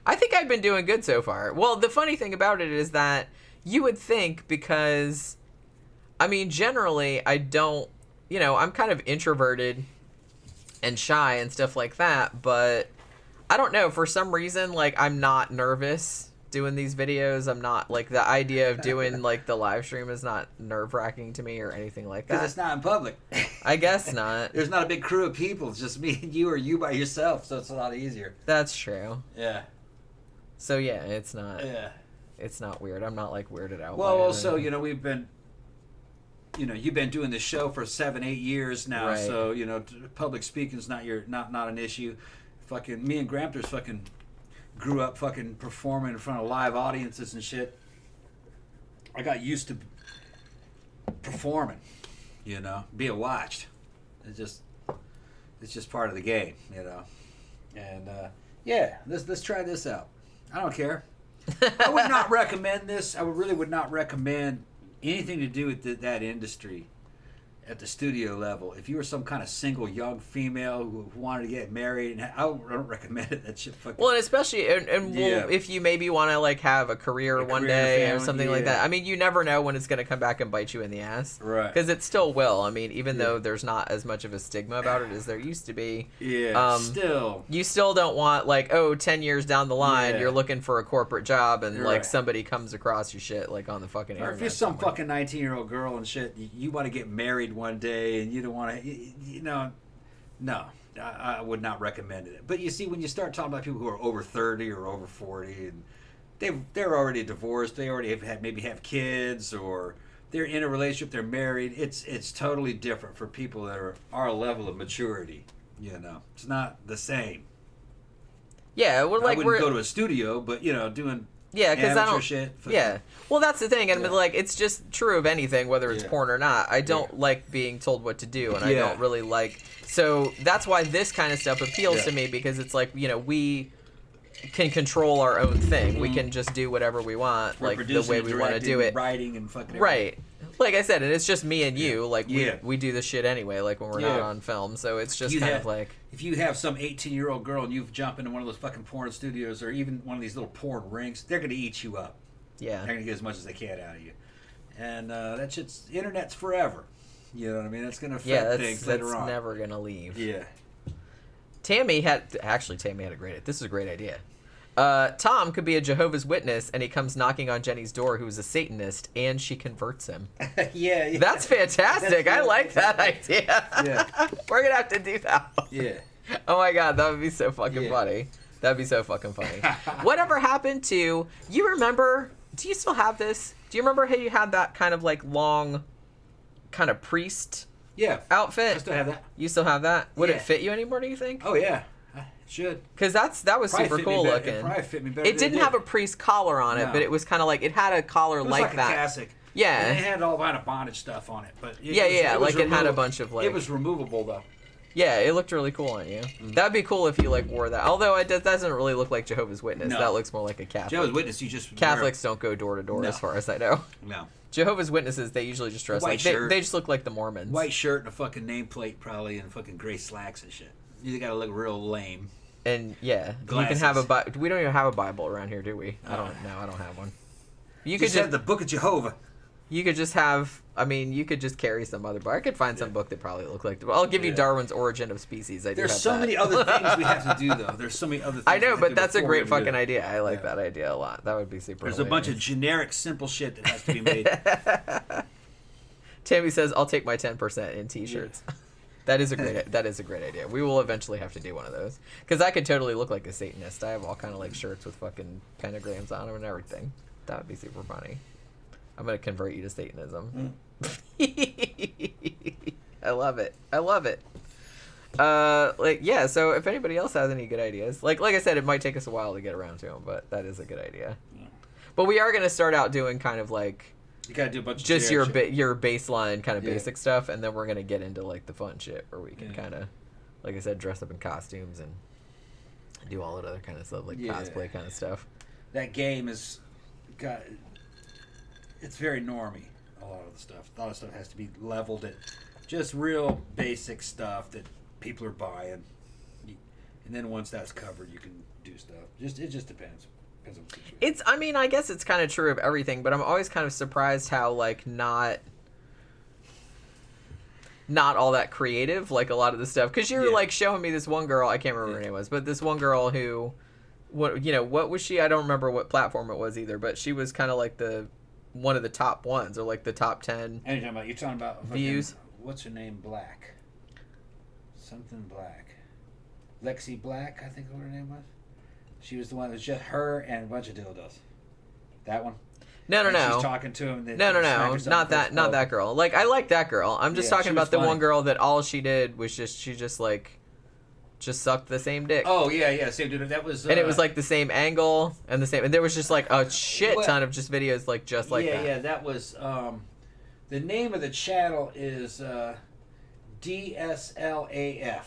I think I've been doing good so far. Well, the funny thing about it is that you would think because, I mean, generally I don't. I'm kind of introverted and shy and stuff like that, but I don't know, for some reason, like, I'm not nervous doing these videos. I'm not, like, the idea of doing, like, the live stream is not nerve-wracking to me or anything like that. Because it's not in public. I guess not. There's not a big crew of people. It's just me and you or you by yourself, so it's a lot easier. That's true. Yeah. So, yeah, it's not weird. I'm not, like, weirded out. Well, also, we've been... you've been doing this show for 7-8 years now, right. So public speaking's not an issue. Fucking me and Gramthars fucking grew up fucking performing in front of live audiences and shit. I got used to performing, being watched. It's just part of the game, And let's try this out. I don't care. I would not recommend this. I really would not recommend anything to do with that industry at the studio level. If you were some kind of single young female who wanted to get married, I don't recommend it. That shit fucking... Well, and especially, if you maybe want to, like, have a career one day or something like that. I mean, you never know when it's going to come back and bite you in the ass. Right. Because it still will. I mean, even though there's not as much of a stigma about it as there used to be. Yeah, still. You still don't want, like, 10 years down the line, you're looking for a corporate job and, like, somebody comes across your shit, like, on the fucking internet. Or if you're some fucking 19-year-old girl and shit, you want to get married one day and you don't want to, no, I would not recommend it. But you see, when you start talking about people who are over 30 or over 40 and they're already divorced, they already have kids, or they're in a relationship, they're married, it's totally different for people that are our level of maturity. It's not the same. Yeah, I wouldn't go to a studio, but doing because I don't. Shit, well, that's the thing, and like, it's just true of anything, whether it's porn or not. I don't like being told what to do, and I don't really like. So that's why this kind of stuff appeals to me, because it's like, we can control our own thing. Mm-hmm. We can just do whatever we want, like the way we want to do it. Writing and fucking everything. Right. Like I said, and it's just me and you. Like, we do this shit anyway, like when we're not on film. So it's just kind of like... If you have some 18-year-old girl and you've jumped into one of those fucking porn studios or even one of these little porn rings, they're going to eat you up. Yeah. They're going to get as much as they can out of you. And that shit's... Internet's forever. You know what I mean? That's going to affect things later on. That's never going to leave. Yeah. Tammy had a great... This is a great idea. Tom could be a Jehovah's Witness, and he comes knocking on Jenny's door, who is a Satanist, and she converts him. Yeah. That's fantastic. I like that idea. Yeah. We're going to have to do that one. Yeah. Oh my god, that would be so fucking funny. That'd be so fucking funny. Whatever happened to... You remember... Do you still have this? Do you remember how you had that kind of like long kind of priest outfit? I still have that. You still have that? Would it fit you anymore, do you think? Oh, yeah. It should. Because that was super cool looking. It probably fit me better. It didn't have a priest collar on it, but it was kind of like... It had a collar like that. A classic. Yeah. And it had all kind of bondage stuff on it. But it had a bunch of like... It was removable, though. Yeah, it looked really cool on you. Mm-hmm. That'd be cool if you like wore that. Although it doesn't really look like Jehovah's Witness. No. That looks more like a Catholic. Jehovah's Witness, you just Catholics don't go door to door, as far as I know. No. Jehovah's Witnesses, they usually just dress like they just look like the Mormons. White shirt and a fucking nameplate probably, and fucking gray slacks and shit. You gotta look real lame. And yeah, glasses. You can have we don't even have a Bible around here, do we? I don't have one. You could just have the Book of Jehovah. You could just have... I mean, you could just carry some other book. I could find some book that probably look like... I'll give you Darwin's Origin of Species. There's so many other things we have to do, though. There's so many other things. I know, but that's a great fucking idea. I like that idea a lot. That would be super There's a bunch of generic, simple shit that has to be made. Tammy says, I'll take my 10% in T-shirts. Yeah. That is a great idea. We will eventually have to do one of those. Because I could totally look like a Satanist. I have all kind of like shirts with fucking pentagrams on them and everything. That would be super funny. I'm going to convert you to Satanism. I love it. So if anybody else has any good ideas, like I said, it might take us a while to get around to them, but that is a good idea. Yeah. But we are going to start out doing kind of like... You got to do a bunch of just your baseline kind of basic stuff, and then we're going to get into like the fun shit where we can kind of, like I said, dress up in costumes and do all that other kind of stuff, like cosplay kind of stuff. That game is... It's very normy, a lot of the stuff. A lot of stuff has to be leveled at just real basic stuff that people are buying. And then once that's covered, you can do stuff. It just depends. I guess it's kind of true of everything, but I'm always kind of surprised how, like, not all that creative, like, a lot of the stuff. Because you were, like, showing me this one girl, I can't remember her name was, but this one girl who, what was she? I don't remember what platform it was either, but she was kind of like one of the top ones, or like the top 10 you're talking about views. What's her name? Black. Something Black. Lexi Black, I think what her name was. She was the one that was just her and a bunch of dildos. That one? No. She's talking to him. No. Not that girl. Like, I like that girl. I'm just talking about the one girl that all she did was she just sucked the same dick. Oh, yeah, same dude. That was... and it was, like, the same angle, and there was just, like, a shit ton of just videos, like, just like that. Yeah, that was, the name of the channel is, DSLAF.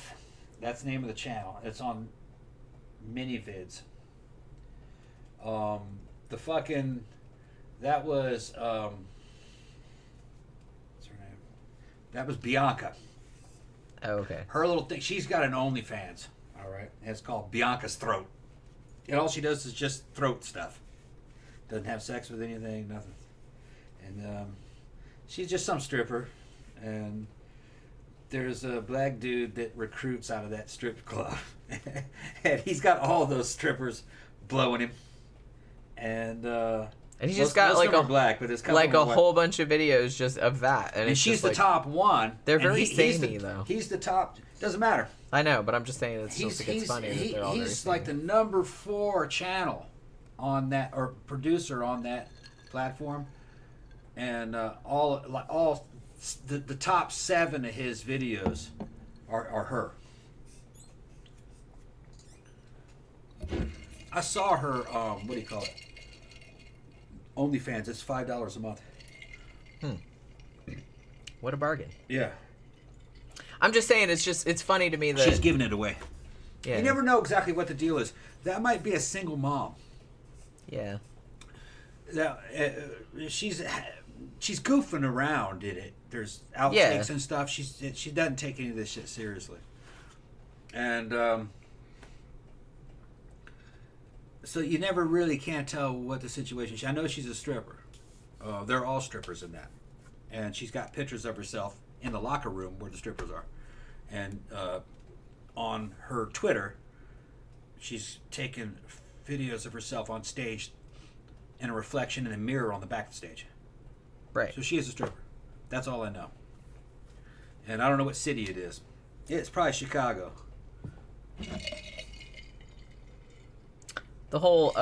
That's the name of the channel. It's on Minivids. That was, what's her name? That was Bianca. Oh, okay. Her little thing, she's got an OnlyFans, all right? It's called Bianca's Throat. And all she does is just throat stuff. Doesn't have sex with anything, nothing. And she's just some stripper. And there's a black dude that recruits out of that strip club. And he's got all those strippers blowing him. And he's just got like a black, but it's whole bunch of videos just of that, and she's the top one. They're very samey though. He's the top. Doesn't matter. I know, but I'm just saying it's funny. He's like the number 4 channel on that, or producer on that platform, and all the top 7 of his videos are her. I saw her. What do you call it? OnlyFans. It's $5 a month. What a bargain. Yeah. I'm just saying, it's funny to me that she's giving it away. Yeah. You never know exactly what the deal is. That might be a single mom. Yeah. Now, she's goofing around in it. There's outtakes and stuff. She doesn't take any of this shit seriously. And so you never really can't tell what the situation is. I know she's a stripper. They're all strippers in that. And she's got pictures of herself in the locker room where the strippers are. And on her Twitter, she's taken videos of herself on stage and a reflection in a mirror on the back of the stage. Right. So she is a stripper. That's all I know. And I don't know what city it is. It's probably Chicago. The whole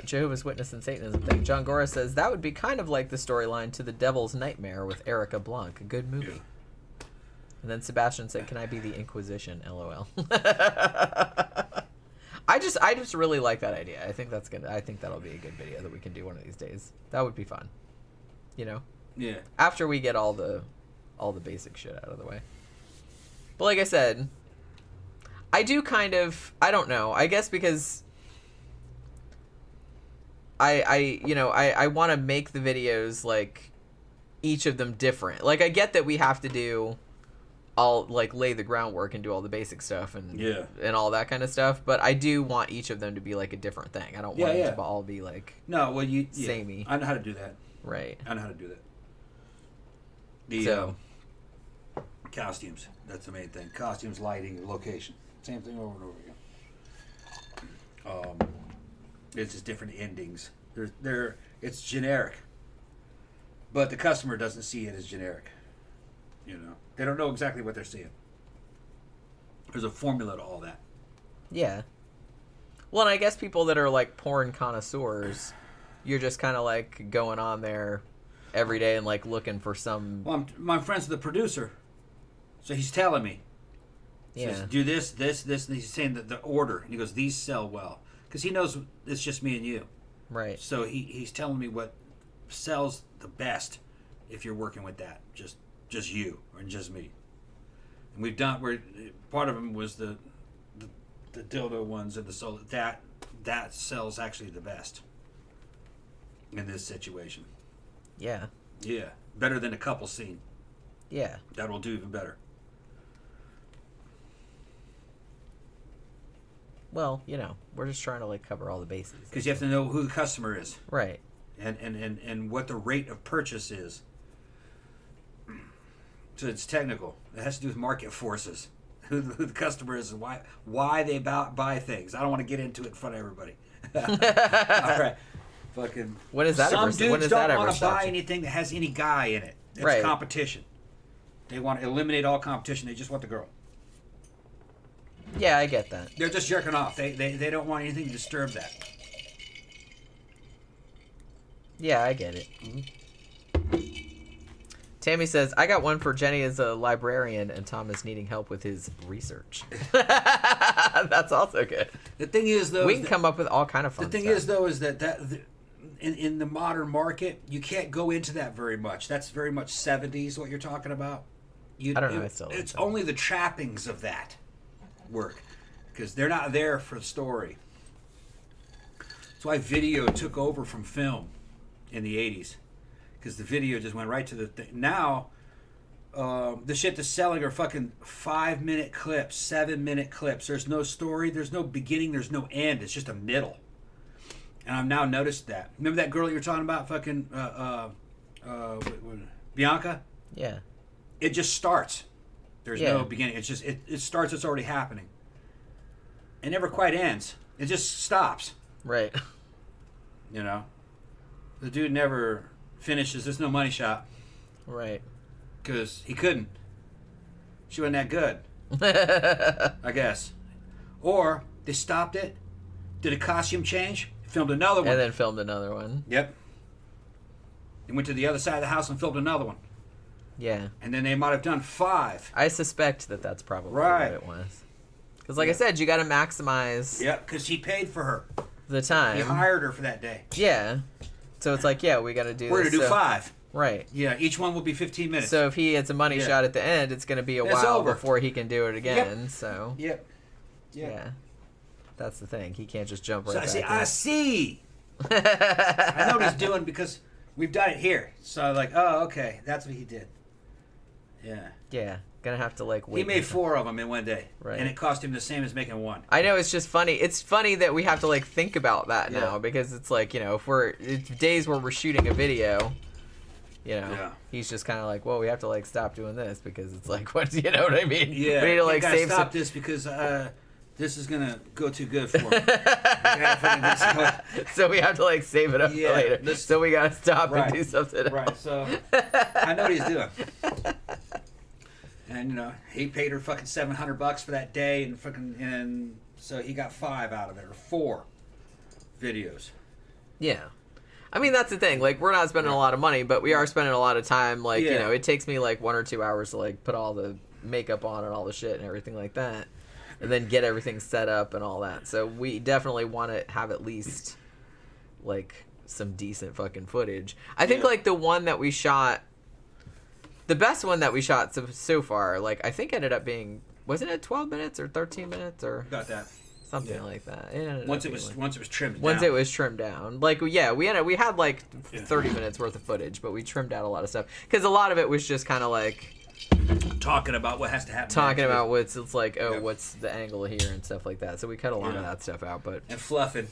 Jehovah's Witness and Satanism thing. John Gora says, that would be kind of like the storyline to The Devil's Nightmare with Erica Blanc. A good movie. Yeah. And then Sebastian said, can I be the Inquisition? LOL. I just really like that idea. I think that's good. I think that'll be a good video that we can do one of these days. That would be fun. You know? Yeah. After we get all the basic shit out of the way. But like I said, I do kind of, I don't know. I guess because I want to make the videos, like, each of them different. Like, I get that we have to do all, like, lay the groundwork and do all the basic stuff and all that kind of stuff, but I do want each of them to be, like, a different thing. I don't want them to all be, like, samey. I know how to do that. Right. I know how to do that. The costumes. That's the main thing. Costumes, lighting, location. Same thing over and over again. It's just different endings. It's generic, but the customer doesn't see it as generic. You know, they don't know exactly what they're seeing. There's a formula to all that. Yeah. Well, and I guess people that are like porn connoisseurs, you're just kind of like going on there every day and like looking for some. Well, my friend's the producer, so he's telling me. Yeah. Says, do this, and he's saying that the order, and he goes, these sell well. Because he knows it's just me and you. Right. So he's telling me what sells the best if you're working with that. Just you or just me. And we've done where part of them was the dildo ones and the solo. That sells actually the best in this situation. Yeah. Yeah. Better than a couple scene. Yeah. That will do even better. Well, you know, we're just trying to like cover all the bases. Because you have to know who the customer is. Right. And what the rate of purchase is. So it's technical. It has to do with market forces. Who the customer is and why they buy things. I don't want to get into it in front of everybody. All right. Fucking. When is that? Some dudes don't want to buy anything that has any guy in it. It's right. Competition. They want to eliminate all competition. They just want the girl. Yeah, I get that. They're just jerking off. They don't want anything to disturb that. Yeah, I get it. Mm-hmm. Tammy says, I got one for Jenny as a librarian and Tom is needing help with his research. That's also good. The thing is, though... We can come up with all kind of fun stuff. The thing is, though, is that in the modern market, you can't go into that very much. That's very much 70s, what you're talking about. I don't know. It's only the trappings of that work. Because they're not there for the story. That's why video took over from film in the 80s. Because the video just went right to the thing. Now, the shit that's selling are fucking 5-minute clips, 7-minute clips. There's no story, there's no beginning, there's no end. It's just a middle. And I've now noticed that. Remember that girl you were talking about, fucking Bianca? Yeah. It just starts. There's no beginning. It's just it starts. It's already happening. It never quite ends. It just stops. Right. You know, the dude never finishes. There's no money shot. Right. Because he couldn't. She wasn't that good. I guess. Or they stopped it, did a costume change, filmed another one. And then filmed another one. Yep. They went to the other side of the house and filmed another one. Yeah. And then they might have done 5. I suspect that that's probably what it was. Because like I said, you got to maximize... Yep, because he paid for her. The time. He hired her for that day. Yeah. So it's like, we got to do We're going to do 5. Right. Yeah, each one will be 15 minutes. So if he hits a money shot at the end, it's going to be a while before he can do it again. Yep. So. Yep. Yeah. That's the thing. He can't just jump right back in. I see. I know what he's doing because we've done it here. So I'm like, oh, okay. That's what he did. Yeah. Yeah. Gonna have to wait. He made 4 of them in one day. Right. And it cost him the same as making 1. I know, it's just funny. It's funny that we have to think about that now because it's if it's days where we're shooting a video You know, Yeah. he's just kind of like, well, we have to like stop doing this because it's like, what, you know what I mean? Yeah, we need to like gotta save stop this because this is gonna go too good for me. So we have to like save it up for later. So we gotta stop and do something else. Right. So I know what he's doing. And you know, he paid her fucking $700 for that day, and so he got 5 out of it, or 4 videos. Yeah. I mean, that's the thing. Like, we're not spending a lot of money, but we are spending a lot of time. Like, you know, it takes me like 1 or 2 hours to like put all the makeup on and all the shit and everything like that, and then get everything set up and all that. So we definitely want to have at least like some decent fucking footage. I think like the one that we shot, the best one that we shot so far, like I think ended up being, wasn't it 12 minutes or 13 minutes or Got that. something like that? Once it was trimmed down. Once it was trimmed down. Like, yeah, we had like 30 minutes worth of footage, but we trimmed out a lot of stuff because a lot of it was just kind of like talking about what has to happen. Talking about what's what's the angle here and stuff like that. So we cut a lot of that stuff out, but and fluffing.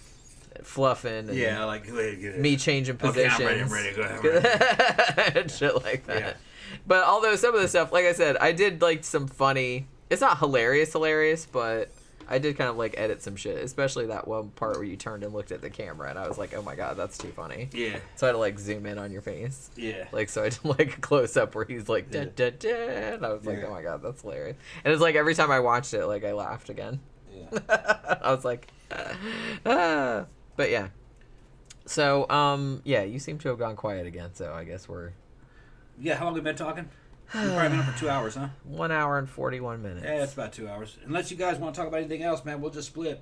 And like me changing positions. Okay, I'm ready. Go ahead. And shit like that. Yeah. But although some of the stuff, like I said, I did like some funny. It's not hilarious, but I did kind of like edit some shit, especially that one part where you turned and looked at the camera, and I was like, "Oh my god, that's too funny." Yeah. So I had to like zoom in on your face. Yeah. Like, so I did like a close up where he's like, da, da, da, and I was like, "Oh my god, that's hilarious." And it's like every time I watched it, like I laughed again. Yeah. I was like, ah. But yeah. So yeah, you seem to have gone quiet again. So I guess we're. Yeah. How long have we been talking? We've probably been on for 2 hours, huh? 1 hour and 41 minutes. Yeah, it's about 2 hours. Unless you guys want to talk about anything else, man, we'll just split.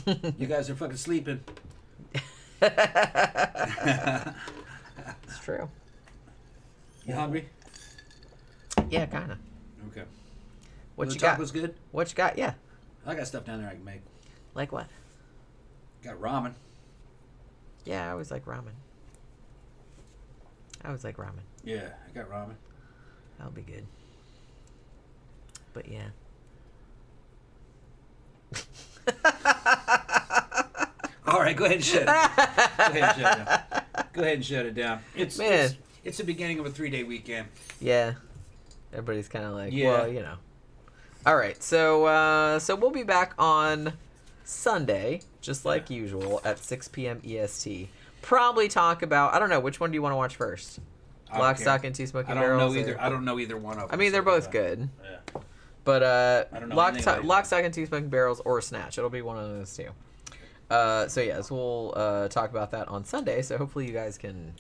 You guys are fucking sleeping. It's true. You hungry? Yeah, kind of. Okay. What the you got? was good? What you got? Yeah. I got stuff down there I can make. Like what? Got ramen. Yeah, I always like ramen. Yeah, I got ramen. That'll be good. But yeah. All right, go ahead and shut it. Go ahead and shut it down. It's the beginning of a 3-day weekend. Yeah. Everybody's kind of like, well, you know. All right, so we'll be back on Sunday, just like usual, at 6 p.m. EST. Probably talk about, I don't know, which one do you want to watch first? Lock, Stock, and Two Smoking Barrels? I don't know either one of them. I mean, they're both good. Yeah. But I don't know Lock, Stock, and Two Smoking Barrels or Snatch. It'll be one of those two. So yes, we'll talk about that on Sunday. So hopefully you guys can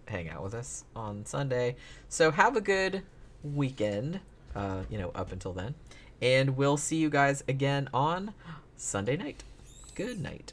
hang out with us on Sunday. So have a good weekend, up until then. And we'll see you guys again on Sunday night. Good night.